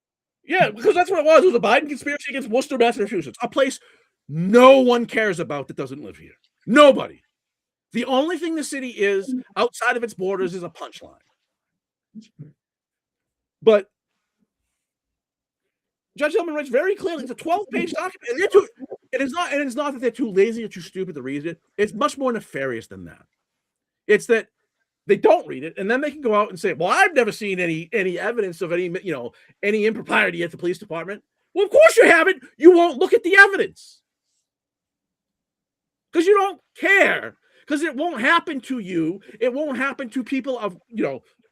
Speaker 1: Yeah, because that's what it was. It was a Biden conspiracy against Worcester, Massachusetts, a place no one cares about that doesn't live here. Nobody. The only thing the city is outside of its borders is a punchline. But Judge Hillman writes very clearly, it's a 12-page document, and it's not that they're too lazy or too stupid to read it. It's much more nefarious than that. It's that they don't read it, and then they can go out and say, well, I've never seen any evidence of any impropriety at the police department. Well, of course you haven't. You won't look at the evidence because you don't care, because it won't happen to you. It won't happen to people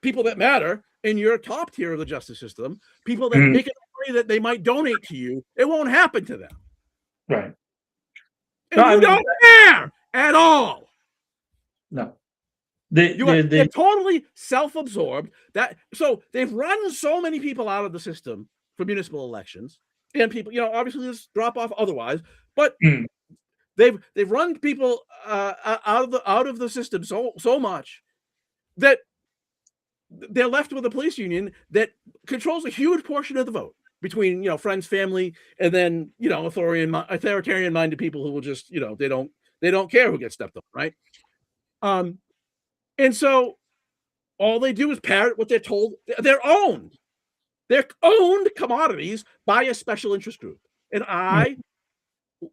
Speaker 1: people that matter in your top tier of the justice system, people that make it money that they might donate to you. It won't happen to them.
Speaker 2: Right.
Speaker 1: And you don't care. at all.
Speaker 2: No.
Speaker 1: They're totally self-absorbed. So they've run so many people out of the system for municipal elections, and people, obviously there's drop off otherwise, but they've run people out of the system so much that they're left with a police union that controls a huge portion of the vote between friends, family, and then authoritarian minded people who will just they don't care who gets stepped on, right? And so all they do is parrot what they're told. They're owned commodities by a special interest group. And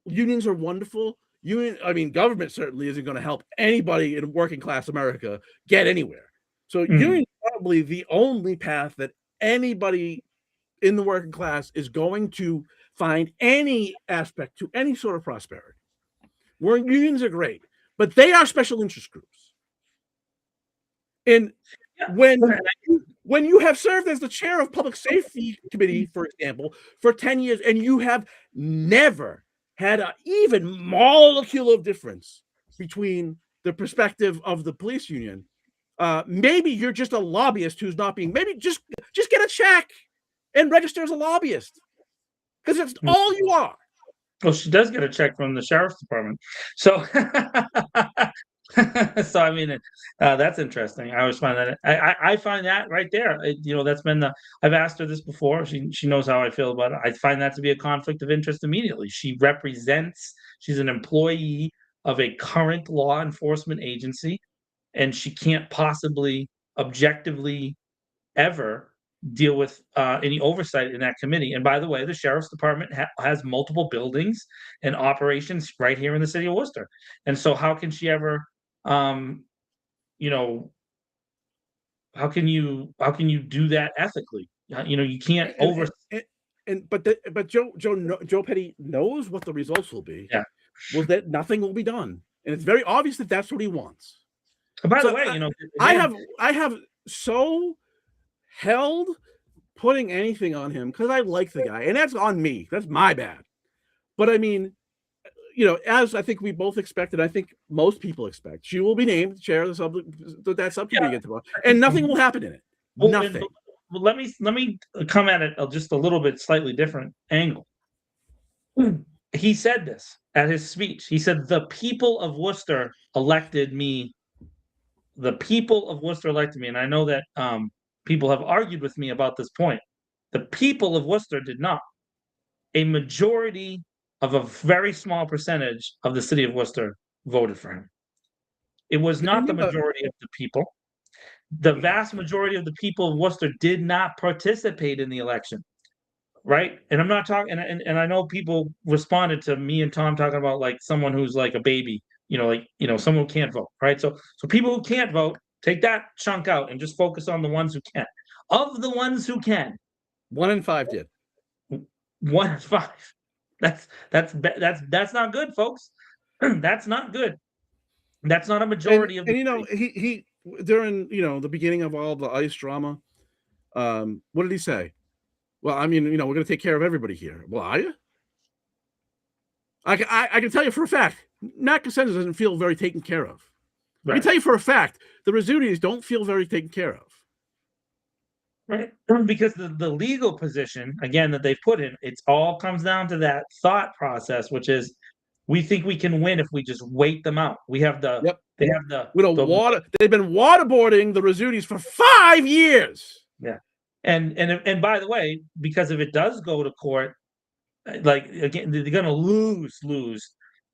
Speaker 1: unions are wonderful. Government certainly isn't going to help anybody in working class America get anywhere. So unions are probably the only path that anybody in the working class is going to find any aspect to any sort of prosperity. Where unions are great, but they are special interest groups. And when you have served as the chair of Public Safety Committee, for example, for 10 years, and you have never had an even molecule of difference between the perspective of the police union, maybe you're just a lobbyist who's not being. Maybe just get a check and register as a lobbyist, because that's all you are.
Speaker 2: Well, she does get a check from the sheriff's department, so. So that's interesting. I always find that I find that right there. That's been I've asked her this before. She knows how I feel about it. I find that to be a conflict of interest immediately. She's an employee of a current law enforcement agency, and she can't possibly objectively ever deal with any oversight in that committee. And by the way, the sheriff's department has multiple buildings and operations right here in the city of Worcester. And so how can she ever how can you do that ethically? You can't over.
Speaker 1: But Joe Petty knows what the results will be.
Speaker 2: Yeah.
Speaker 1: Well, that nothing will be done, and it's very obvious that that's what he wants.
Speaker 2: And by the way,
Speaker 1: I have so held putting anything on him because I like the guy, and that's on me. That's my bad. But as I think we both expected, I think most people expect, she will be named chair of that subcommittee, and nothing will happen in it. Nothing.
Speaker 2: Well, let me come at it just a little bit slightly different angle. He said this at his speech. He said, "The people of Worcester elected me. The people of Worcester elected me," and I know that people have argued with me about this point. The people of Worcester did not. A majority of a very small percentage of the city of Worcester voted for him. It was not the majority of the people. The vast majority of the people of Worcester did not participate in the election, right? And I'm not talking, and I know people responded to me and Tom talking about like someone who's like a baby, someone who can't vote, right? So people who can't vote, take that chunk out and just focus on the ones who can. Of the ones who can,
Speaker 1: 1 in 5 did.
Speaker 2: 1 in 5. That's not good, folks. That's not good. That's not a majority of.
Speaker 1: And he during the beginning of all the ICE drama, what did he say? Well, we're going to take care of everybody here. Well, are you? I can tell you for a fact, Matt Cosenza doesn't feel very taken care of. Right. I can tell you for a fact, the Rizzutis don't feel very taken care of.
Speaker 2: Right, because the legal position, again, that they've put in, it all comes down to that thought process, which is, we think we can win if we just wait them out. We have the, they have the,
Speaker 1: they've been waterboarding the Rizzutis for 5 years.
Speaker 2: Yeah. And by the way, because if it does go to court, like, again, they're going to lose.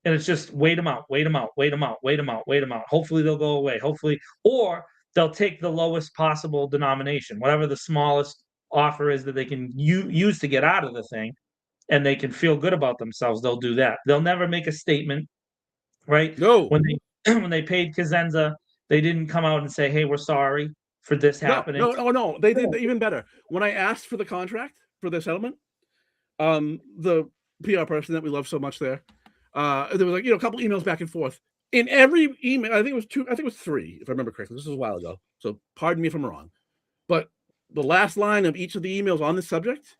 Speaker 2: And it's just wait them out. Hopefully they'll go away. Hopefully, or they'll take the lowest possible denomination, whatever the smallest offer is that they can use to get out of the thing, and they can feel good about themselves. They'll do that. They'll never make a statement, right?
Speaker 1: No.
Speaker 2: When they paid Cosenza, they didn't come out and say, "Hey, we're sorry for this happening."
Speaker 1: No. They did even better. When I asked for the contract for the settlement, the PR person that we love so much there was like, a couple emails back and forth. In every email, I think it was 2, I think it was 3, if I remember correctly. This was a while ago, so pardon me if I'm wrong. But the last line of each of the emails on this subject,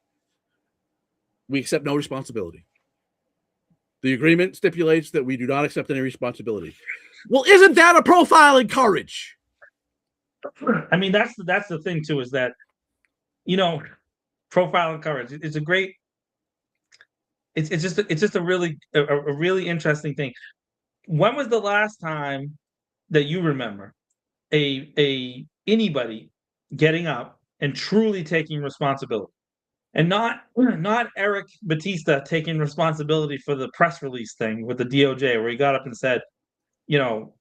Speaker 1: we accept no responsibility. The agreement stipulates that we do not accept any responsibility. Well, isn't that a profile in courage?
Speaker 2: I mean, that's the thing too, is that, you know, profile in courage. It's a great. It's just a really interesting thing. When was the last time that you remember anybody getting up and truly taking responsibility, and not Eric Batista taking responsibility for the press release thing with the DOJ, where he got up and said, you know,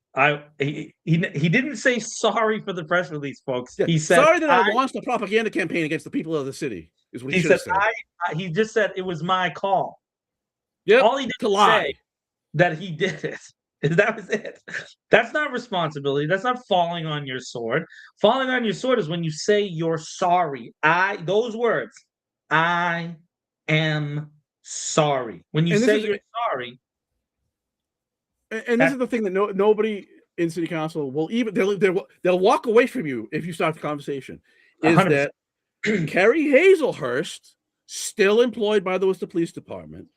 Speaker 2: he didn't say sorry for the press release, folks.
Speaker 1: Yeah.
Speaker 2: He said,
Speaker 1: sorry that I launched a propaganda campaign against the people of the city, is what he should have said.
Speaker 2: He just said it was my call.
Speaker 1: Yep,
Speaker 2: all he did
Speaker 1: to
Speaker 2: was
Speaker 1: lie.
Speaker 2: say that he did it. That was it. That's not responsibility. That's not falling on your sword. Falling on your sword is when you say you're sorry. Those words, I am sorry. When you say you're sorry.
Speaker 1: And this is the thing that nobody in city council will even, they'll walk away from you if you start the conversation, is 100%. That Carrie Hazelhurst, still employed by the Worcester Police Department,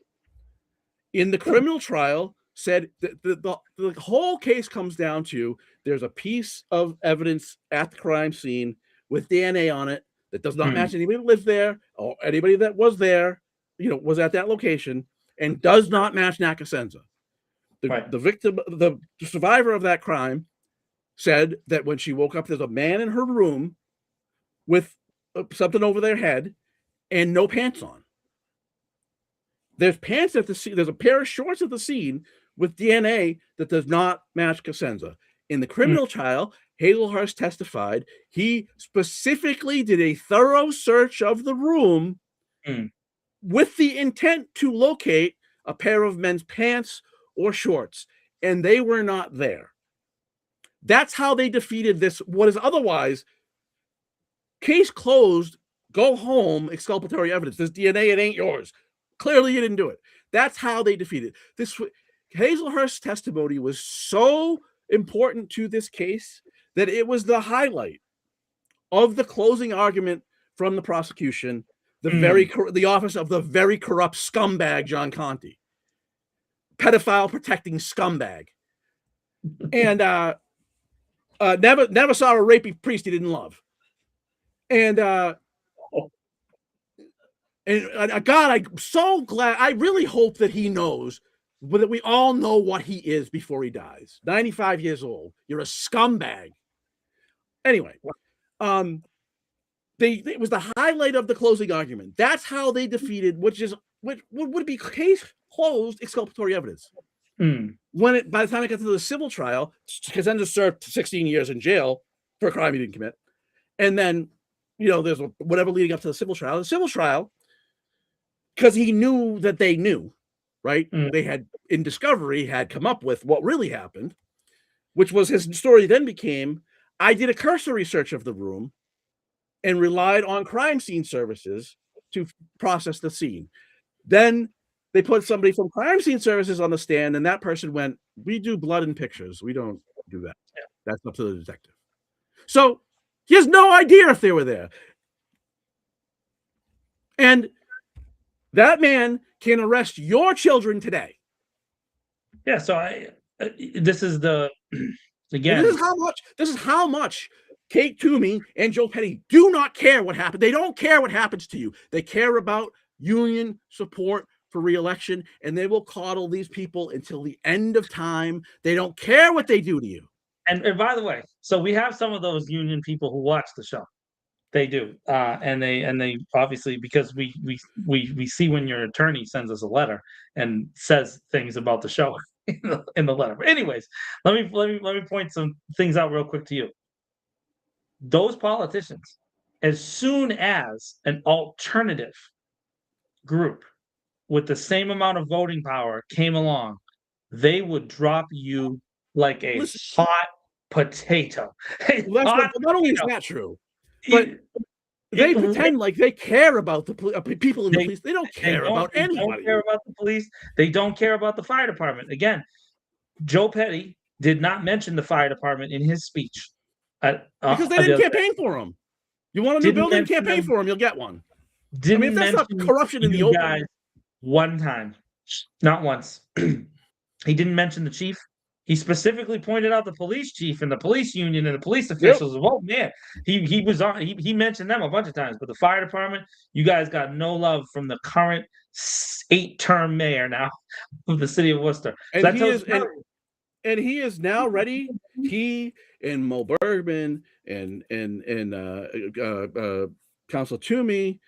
Speaker 1: in the criminal trial, said that the whole case comes down to, there's a piece of evidence at the crime scene with DNA on it that does not match anybody that lived there or anybody that was there, was at that location, and does not match Nakasenza. The victim, the survivor of that crime, said that when she woke up, there's a man in her room with something over their head and no pants on. There's pants at the scene. There's a pair of shorts at the scene with DNA that does not match Kasenza. In the criminal trial, Hazelhurst testified he specifically did a thorough search of the room with the intent to locate a pair of men's pants or shorts, and they were not there. That's how they defeated this, what is otherwise case closed, go home, exculpatory evidence. This DNA, it ain't yours. Clearly you didn't do it. That's how they defeated this. Hazelhurst's testimony was so important to this case that it was the highlight of the closing argument from the prosecution, the office of the very corrupt scumbag John Conte, pedophile protecting scumbag, and never saw a rapey priest he didn't love, and God, I'm so glad. I really hope that he knows, that we all know what he is before he dies. 95 years old. You're a scumbag. Anyway, it was the highlight of the closing argument. That's how they defeated, which would be case closed exculpatory evidence. By the time it got to the civil trial, Kasenza served 16 years in jail for a crime he didn't commit. And then, there's whatever leading up to the civil trial. The civil trial, because he knew that they knew, right? They had, in discovery, had come up with what really happened, which was his story then became, I did a cursory search of the room and relied on crime scene services to process the scene. Then they put somebody from crime scene services on the stand, and that person went, we do blood and pictures. We don't do that. That's up to the detective. So he has no idea if they were there. And that man can arrest your children today.
Speaker 2: Yeah, so this is the, again.
Speaker 1: This is how much Kate Toomey and Joe Petty do not care what happened. They don't care what happens to you. They care about union support for re-election, and they will coddle these people until the end of time. They don't care what they do to you.
Speaker 2: And by the way, so we have some of those union people who watch the show. They do, and they obviously, because we see when your attorney sends us a letter and says things about the show in the letter. But anyways, let me point some things out real quick to you. Those politicians, as soon as an alternative group with the same amount of voting power came along, they would drop you like a hot potato.
Speaker 1: Not only is that true, but they pretend like they care about the people in the police. They don't care about anybody. They don't care about the police. They don't care about the fire department. Again, Joe Petty did not mention the fire department in his speech. Because they didn't campaign for him. You want a new building? Campaign for him. You'll get one.
Speaker 2: If that's not
Speaker 1: corruption in the open.
Speaker 2: Guys, one time. Not once. He didn't mention the chief. He specifically pointed out the police chief and the police union and the police officials. Oh man, he was on. He mentioned them a bunch of times. But the fire department, you guys got no love from the current 8-term mayor now of the city of Worcester.
Speaker 1: And he is now ready. He and Mo Bergman and Council Toomey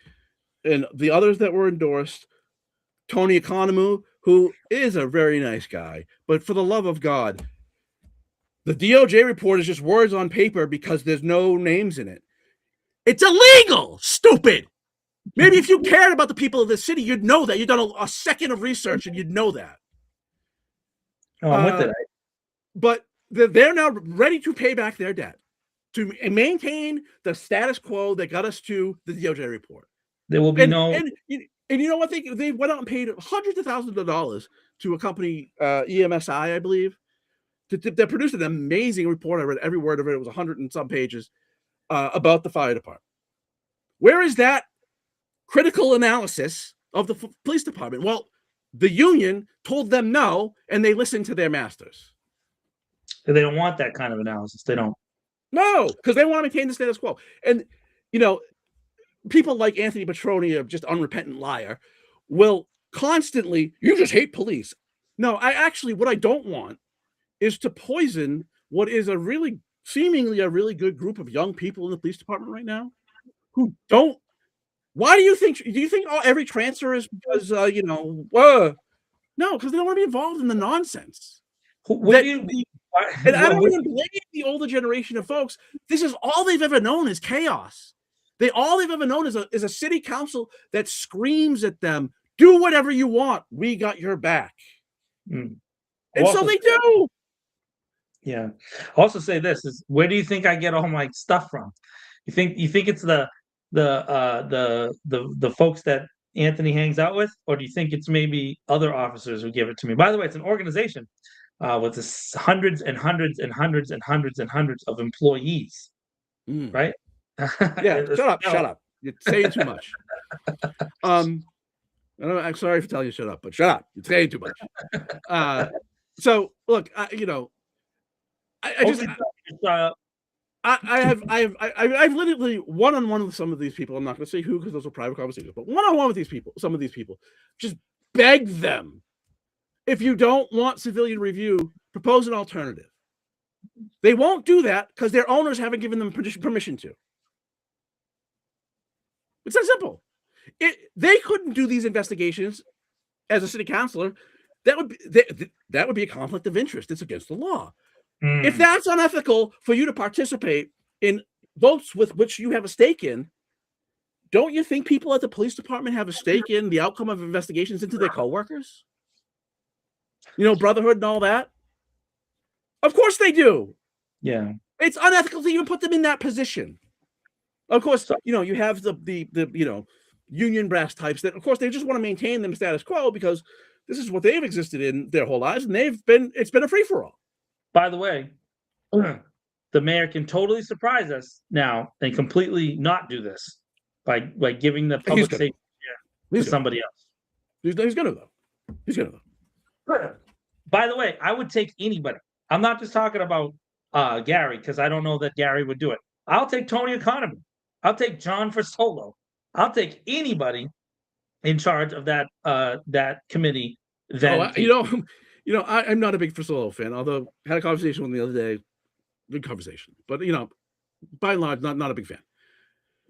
Speaker 1: and the others that were endorsed, Tony Economou, who is a very nice guy, but for the love of God, the DOJ report is just words on paper because there's no names in it. It's illegal, stupid. Maybe if you cared about the people of the city, you'd know that. You'd done a second of research and you'd know that.
Speaker 2: Oh, I'm with it.
Speaker 1: But they're now ready to pay back their debt, to maintain the status quo that got us to the DOJ report.
Speaker 2: There will be
Speaker 1: And you know what? They went out and paid hundreds of thousands of dollars to a company, EMSI, I believe, that produced an amazing report. I read every word of it. It was 100 and some pages about the fire department. Where is that critical analysis of the police department? Well, the union told them no, and they listened to their masters.
Speaker 2: They don't want that kind of analysis. They don't.
Speaker 1: No, because they want to maintain the status quo. And, people like Anthony Petroni, a just unrepentant liar, will constantly, you just hate police. No, what I don't want is to poison what is seemingly a really good group of young people in the police department right now who don't. Why do you think every transfer is because, no, because they don't want to be involved in the nonsense. And I don't even blame the older generation of folks. This is all they've ever known is chaos. All they've ever known is a city council that screams at them, do whatever you want. We got your back. And so they do.
Speaker 2: Yeah. Also say this is, where do you think I get all my stuff from? You think it's the folks that Anthony hangs out with, or do you think it's maybe other officers who give it to me? By the way, it's an organization with this hundreds and hundreds and hundreds and hundreds and hundreds of employees, right?
Speaker 1: Yeah, shut up. You're saying too much. I'm sorry for telling you shut up, but shut up. You're saying too much. So look, I've literally one-on-one with some of these people. I'm not going to say who because those are private conversations, but one-on-one with some of these people, just beg them. If you don't want civilian review, propose an alternative. They won't do that because their owners haven't given them permission to. It's that simple. They couldn't do these investigations as a city councilor. That would be a conflict of interest. It's against the law. If that's unethical for you to participate in votes with which you have a stake in, don't you think people at the police department have a stake in the outcome of investigations into their coworkers? Brotherhood and all that. Of course they do.
Speaker 2: Yeah.
Speaker 1: It's unethical to even put them in that position. Of course, you have the union brass types that, of course, they just want to maintain them status quo because this is what they've existed in their whole lives, and it's been a free-for-all.
Speaker 2: By the way, the mayor can totally surprise us now and completely not do this by giving the public safety to somebody else.
Speaker 1: He's going to, though. He's going to, though.
Speaker 2: By the way, I would take anybody. I'm not just talking about Gary, because I don't know that Gary would do it. I'll take Tony Economou. I'll take John Fasolo. I'll take anybody in charge of that committee.
Speaker 1: I'm not a big Fasolo fan, although I had a conversation with him the other day. Good conversation. But, by and large, not a big fan.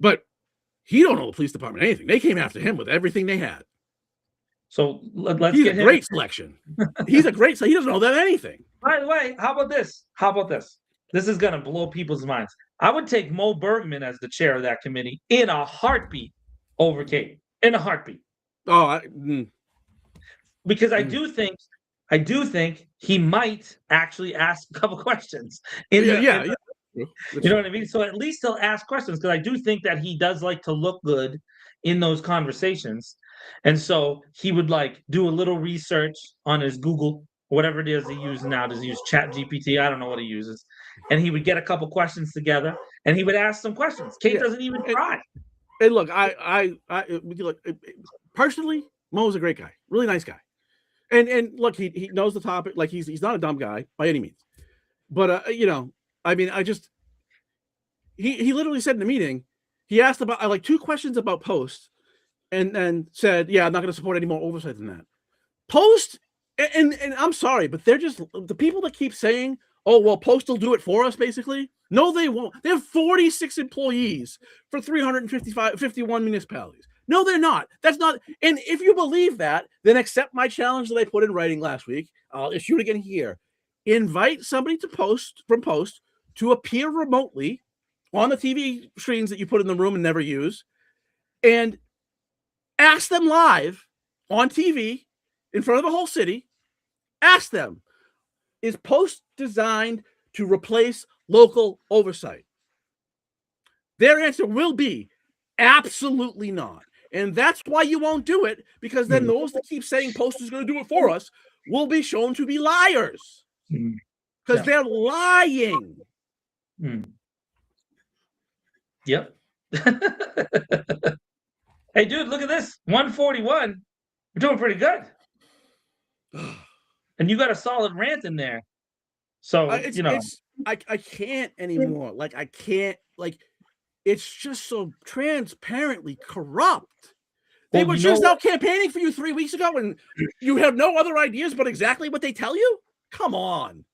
Speaker 1: But he don't know the police department anything. They came after him with everything they had.
Speaker 2: So let's
Speaker 1: He's
Speaker 2: get
Speaker 1: a great selection. He's a great selection. He doesn't know that anything.
Speaker 2: By the way, how about this? This is going to blow people's minds. I would take Mo Bergman as the chair of that committee in a heartbeat over Kate. In a heartbeat. Because I do think he might actually ask a couple questions. You know what I mean? So at least he'll ask questions, because I do think that he does like to look good in those conversations. And so he would do a little research on his Google, whatever it is he uses now. Does he use ChatGPT? I don't know what he uses. And he would get a couple questions together and he would ask some questions. Kate doesn't even try.
Speaker 1: And look, I personally, Mo's a great guy, really nice guy. And look, he knows the topic. Like he's not a dumb guy by any means. But I mean, he literally said in the meeting, he asked about like 2 questions about Post, and then said, "Yeah, I'm not going to support any more oversight than that." Post, and I'm sorry, but they're just the people that keep saying, "Oh, well, Post will do it for us." Basically, no, they won't. They have 46 employees for 51 municipalities. No, they're not. That's not. And if you believe that, then accept my challenge that I put in writing last week. I'll issue it again here. Invite somebody to Post to appear remotely on the TV screens that you put in the room and never use, and ask them live on TV in front of the whole city. Ask them, is Post designed to replace local oversight? Their answer will be absolutely not. And that's why you won't do it, because then those that keep saying Post is going to do it for us will be shown to be liars. Because they're lying.
Speaker 2: Yep. Hey, dude, look at this. 141. We're doing pretty good. And you got a solid rant in there. So,
Speaker 1: I can't anymore. Like, I can't, like, it's just so transparently corrupt. They were just out campaigning for you 3 weeks ago, and you have no other ideas but exactly what they tell you? Come on.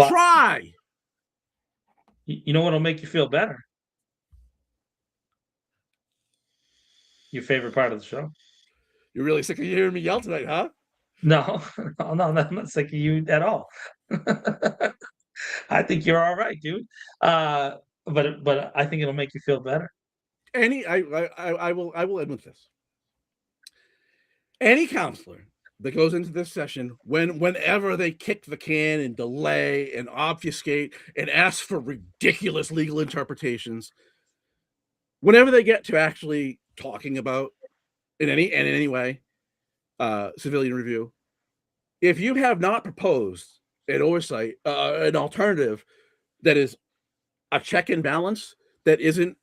Speaker 1: Try.
Speaker 2: You know what'll make you feel better? Your favorite part of the show.
Speaker 1: You're really sick of hearing me yell tonight, huh?
Speaker 2: No, I'm not sick of you at all. I think you're all right, dude. But I think it'll make you feel better.
Speaker 1: I will end with this. Any counselor that goes into this session whenever they kick the can and delay and obfuscate and ask for ridiculous legal interpretations, whenever they get to actually talking about in any way civilian review, if you have not proposed an oversight, an alternative that is a check and balance, that isn't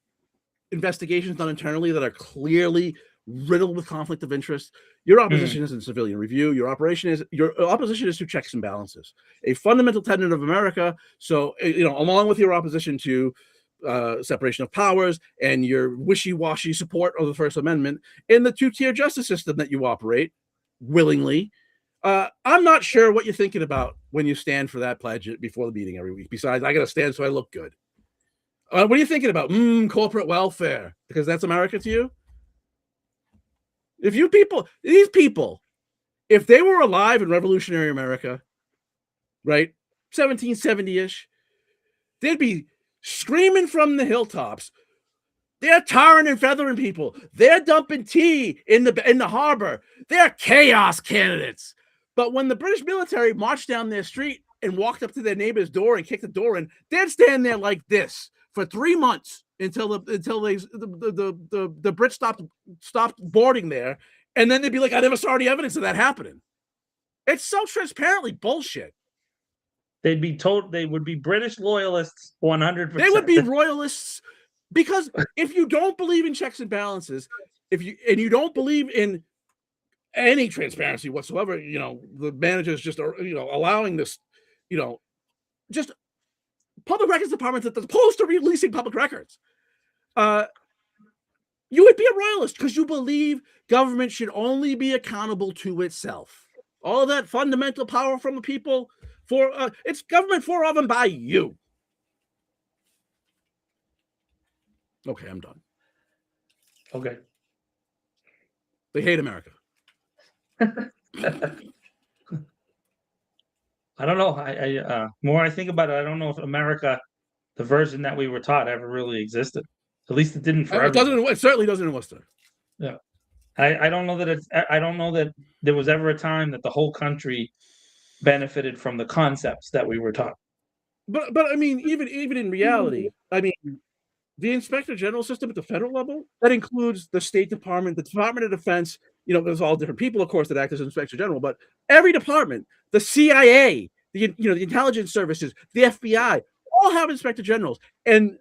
Speaker 1: investigations done internally that are clearly riddled with conflict of interest, your opposition isn't civilian review. Your opposition is to checks and balances, a fundamental tenet of America. So, along with your opposition to separation of powers and your wishy-washy support of the First Amendment in the 2-tier justice system that you operate willingly, I'm not sure what you're thinking about when you stand for that pledge before the meeting every week. Besides, I got to stand so I look good. What are you thinking about? Corporate welfare, because that's America to you? If these people, if they were alive in revolutionary America, right, 1770-ish, they'd be screaming from the hilltops. They're tarring and feathering people. They're dumping tea in the harbor. They're chaos candidates. But when the British military marched down their street and walked up to their neighbor's door and kicked the door in, they'd stand there like this for 3 months until the Brits stopped boarding there, and then they'd be like, "I never saw any evidence of that happening." It's so transparently bullshit.
Speaker 2: They'd be told they would be British loyalists 100%.
Speaker 1: They would be royalists, because if you don't believe in checks and balances, you don't believe in any transparency whatsoever, the managers just are, allowing this, just public records departments that are opposed to releasing public records. You would be a royalist because you believe government should only be accountable to itself. All of that fundamental power from the people it's government for, of, and by you. Okay, I'm done.
Speaker 2: Okay.
Speaker 1: They hate America.
Speaker 2: I don't know. I more I think about it, I don't know if America, the version that we were taught, ever really existed. At least it didn't for everyone.
Speaker 1: It certainly doesn't in Worcester.
Speaker 2: Yeah. I don't know that I don't know that there was ever a time that the whole country benefited from the concepts that we were taught.
Speaker 1: But I mean, even in reality, I mean, the Inspector General system at the federal level, that includes the State Department, the Department of Defense. There's all different people, of course, that act as Inspector General, but every department, the CIA, the intelligence services, the FBI, all have Inspector Generals. And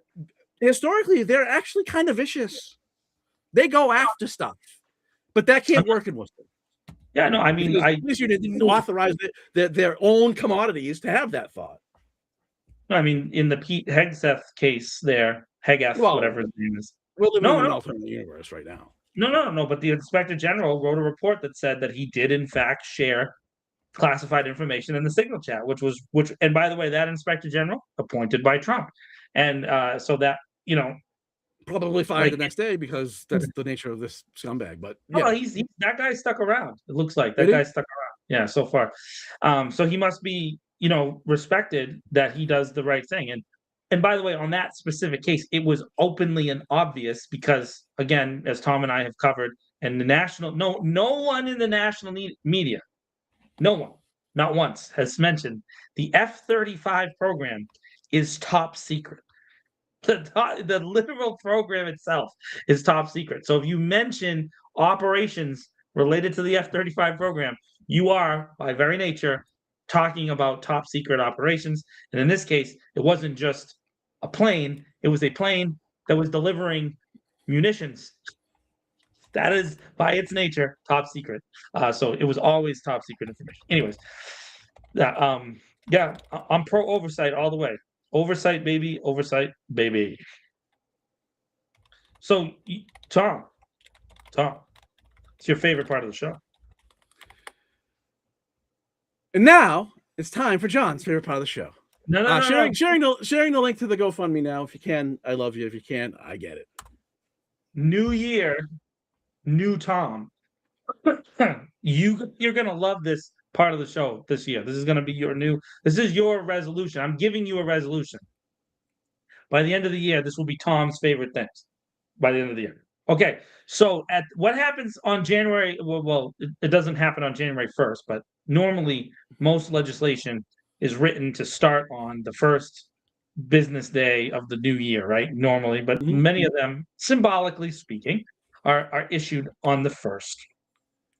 Speaker 1: historically, they're actually kind of vicious. They go after stuff, but that can't work in Worcester.
Speaker 2: Yeah, no, I mean,
Speaker 1: because this unit didn't authorize their own commodities to have that thought.
Speaker 2: in the Pete Hegseth case there, Hegeth,
Speaker 1: Well,
Speaker 2: whatever his name is.
Speaker 1: we're living
Speaker 2: No,
Speaker 1: in an
Speaker 2: no,
Speaker 1: alternate universe right now.
Speaker 2: no. But the inspector general wrote a report that said that he did in fact share classified information in the signal chat, and by the way, that inspector general appointed by Trump, and so that
Speaker 1: Probably fired
Speaker 2: like
Speaker 1: the next day because that's the nature of this scumbag. But
Speaker 2: oh,
Speaker 1: yeah,
Speaker 2: he's that guy stuck around. It looks like
Speaker 1: did
Speaker 2: that
Speaker 1: he?
Speaker 2: guy stuck around. Yeah, so far. So he must be, respected that he does the right thing. And by the way, on that specific case, it was openly and obvious because, again, as Tom and I have covered, and no one in the national media, no one, not once, has mentioned the F-35 program is top secret. The literal program itself is top secret. So if you mention operations related to the F-35 program, you are, by very nature, talking about top secret operations. And in this case, it wasn't just a plane, it was a plane that was delivering munitions. That is, by its nature, top secret. So it was always top secret information. Anyways, yeah, I'm pro oversight all the way. Oversight, baby. Oversight, baby. So, Tom, it's your favorite part of the show.
Speaker 1: And now it's time for John's favorite part of the show.
Speaker 2: No.
Speaker 1: Sharing the link to the GoFundMe now. If you can, I love you. If you can't, I get it.
Speaker 2: New year, new Tom. You're gonna love this part of the show this year. This is gonna be this is your resolution. I'm giving you a resolution. By the end of the year, this will be Tom's favorite things. By the end of the year. Okay, so at what happens on January? Well, it doesn't happen on January 1st, but normally most legislation is written to start on the first business day of the new year, right? Normally, but many of them, symbolically speaking, are issued on the first.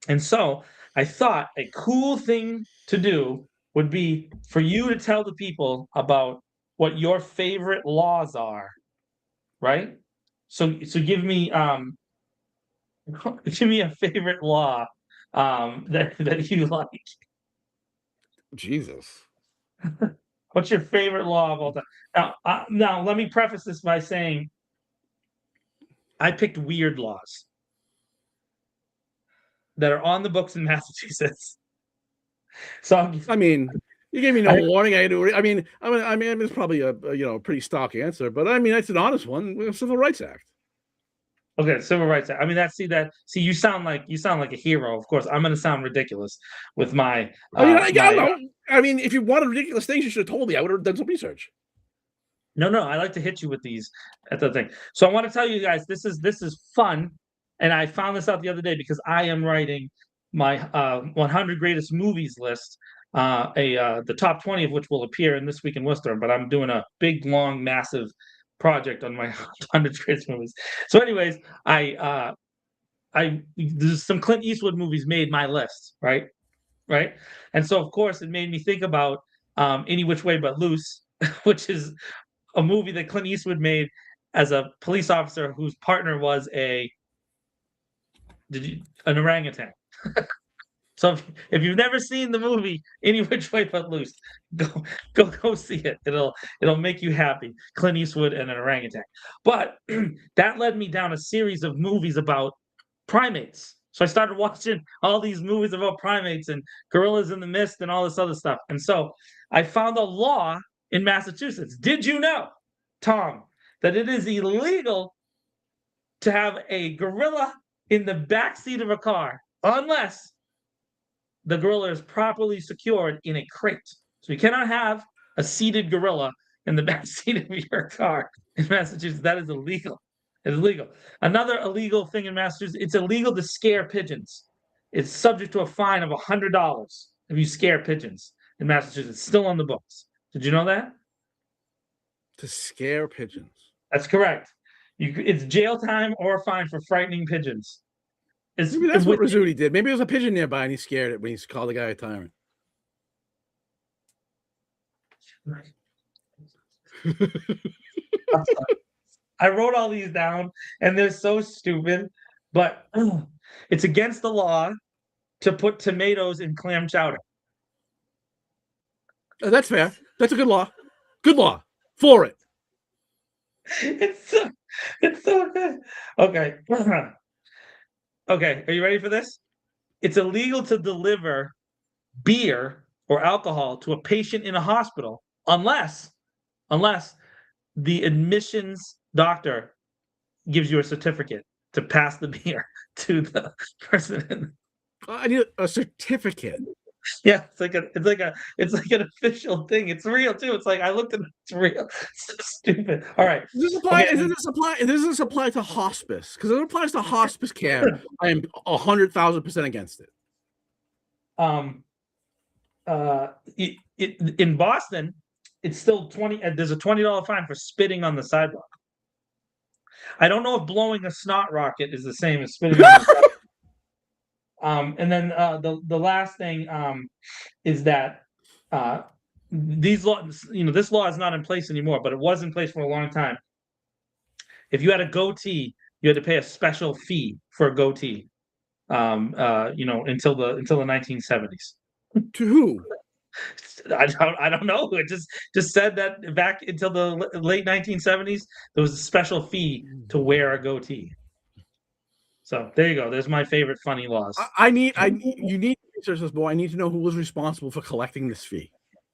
Speaker 2: And so I thought a cool thing to do would be for you to tell the people about what your favorite laws are, right? So give me give me a favorite law that you like.
Speaker 1: Jesus.
Speaker 2: What's your favorite law of all time? Now let me preface this by saying I picked weird laws that are on the books in Massachusetts. So
Speaker 1: I mean, you gave me no warning. I mean, it's probably a pretty stock answer, but I mean, it's an honest one. Civil Rights Act.
Speaker 2: Okay, Civil Rights Act. I mean, you sound like a hero. Of course, I'm going to sound ridiculous with my.
Speaker 1: I mean, I don't know. I mean, if you wanted ridiculous things, you should have told me. I would have done some research.
Speaker 2: No, I like to hit you with these at the thing. So I want to tell you guys, this is fun, and I found this out the other day because I am writing my 100 greatest movies list. The top 20 of which will appear in This Week in Worcester. But I'm doing a big, long, massive project on my 100 greatest movies. So, anyways, there's some Clint Eastwood movies made my list, right? And so of course it made me think about Any Which Way But Loose, which is a movie that Clint Eastwood made as a police officer whose partner was an orangutan. So if you've never seen the movie Any Which Way But Loose, go see it. It'll make you happy. Clint Eastwood and an orangutan. But that led me down a series of movies about primates. So I started watching all these movies about primates and gorillas in the mist and all this other stuff. And so I found a law in Massachusetts. Did you know, Tom, that it is illegal to have a gorilla in the backseat of a car unless the gorilla is properly secured in a crate? So you cannot have a seated gorilla in the backseat of your car in Massachusetts. That is illegal. It's illegal. Another illegal thing in Massachusetts, it's illegal to scare pigeons. It's subject to a fine of $100 if you scare pigeons in Massachusetts. It's still on the books. Did you know that?
Speaker 1: To scare pigeons.
Speaker 2: That's correct. It's jail time or a fine for frightening pigeons.
Speaker 1: Maybe that's what Rizzuti did. Maybe there was a pigeon nearby and he scared it when he called the guy a tyrant.
Speaker 2: I wrote all these down and they're so stupid, but it's against the law to put tomatoes in clam chowder.
Speaker 1: That's fair. That's a good law. Good law for it.
Speaker 2: It's so good. Okay. Okay, are you ready for this? It's illegal to deliver beer or alcohol to a patient in a hospital unless the admissions doctor gives you a certificate to pass the beer to the person.
Speaker 1: I need a certificate.
Speaker 2: Yeah, it's like an official thing. It's real too. It's like I looked at it, it's real. It's so stupid. All right.
Speaker 1: Does this apply to hospice? Because if it applies to hospice care, I am 100,000% against it.
Speaker 2: In Boston, it's still 20. There's a $20 fine for spitting on the sidewalk. I don't know if blowing a snot rocket is the same as spitting on the sidewalk. And then the last thing is that these laws, this law is not in place anymore, but it was in place for a long time. If you had a goatee, you had to pay a special fee for a goatee. Until the 1970s.
Speaker 1: To who?
Speaker 2: I don't know. It just said that back until the late 1970s, there was a special fee to wear a goatee. So there you go. There's my favorite funny laws.
Speaker 1: You need to research this more. I need to know who was responsible for collecting this fee.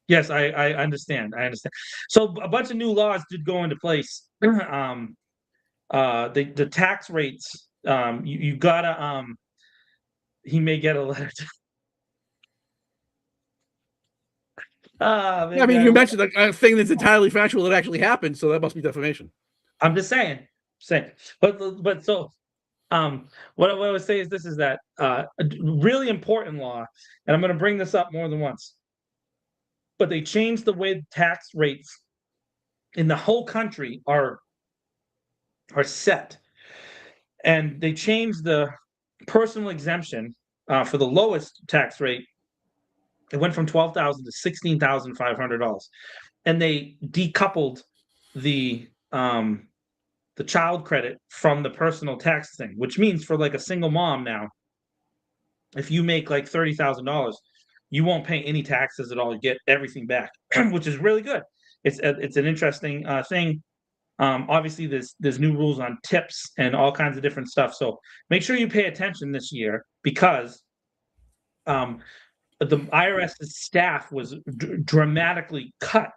Speaker 2: Yes, I understand. I understand. So a bunch of new laws did go into place. The tax rates. You gotta. He may get a letter.
Speaker 1: I mean, you mentioned a thing that's entirely factual that actually happened, so that must be defamation.
Speaker 2: I'm just saying. But so, what I would say is this: is that a really important law, and I'm going to bring this up more than once. But they changed the way tax rates in the whole country are set, and they changed the personal exemption for the lowest tax rate. It went from $12,000 to $16,500, and they decoupled the child credit from the personal tax thing, which means for like a single mom now, if you make like $30,000, you won't pay any taxes at all. You get everything back, which is really good. It's an interesting thing. Obviously, there's new rules on tips and all kinds of different stuff. So make sure you pay attention this year because the IRS's staff was dramatically cut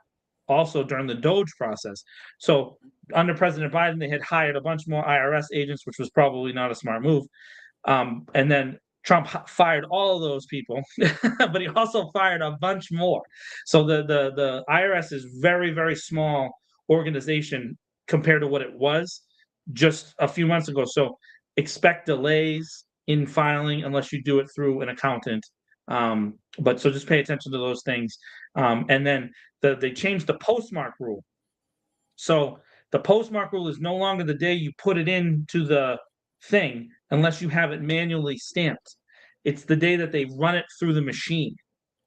Speaker 2: also during the Doge process. So under President Biden, they had hired a bunch more IRS agents, which was probably not a smart move. And then Trump fired all of those people, but he also fired a bunch more. So the IRS is very, very small organization compared to what it was just a few months ago. So expect delays in filing unless you do it through an accountant. But so just pay attention to those things. And then they changed the postmark rule. So the postmark rule is no longer the day you put it into the thing unless you have it manually stamped. It's the day that they run it through the machine.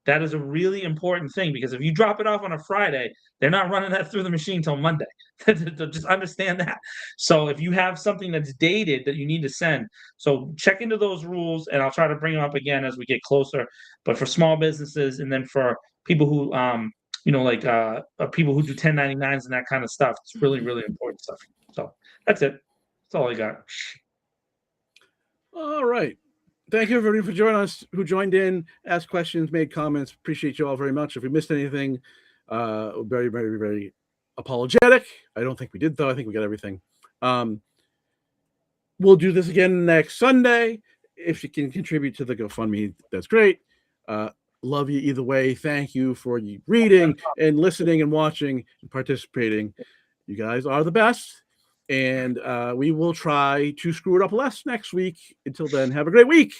Speaker 2: That is a really important thing because if you drop it off on a Friday, they're not running that through the machine till Monday. Just understand that. So if you have something that's dated that you need to send, so check into those rules, and I'll try to bring them up again as we get closer. But for small businesses, and then for people who, people who do 1099s and that kind of stuff, it's really, really important stuff. So that's it. That's all I got.
Speaker 1: All right. Thank you, everybody, for joining us, who joined in, asked questions, made comments. Appreciate you all very much. If we missed anything, very, very, very apologetic. I don't think we did, though. I think we got everything. We'll do this again next Sunday. If you can contribute to the GoFundMe, that's great. Love you either way. Thank you for reading and listening and watching and participating. You guys are the best. And we will try to screw it up less next week. Until then, have a great week.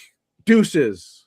Speaker 1: Deuces.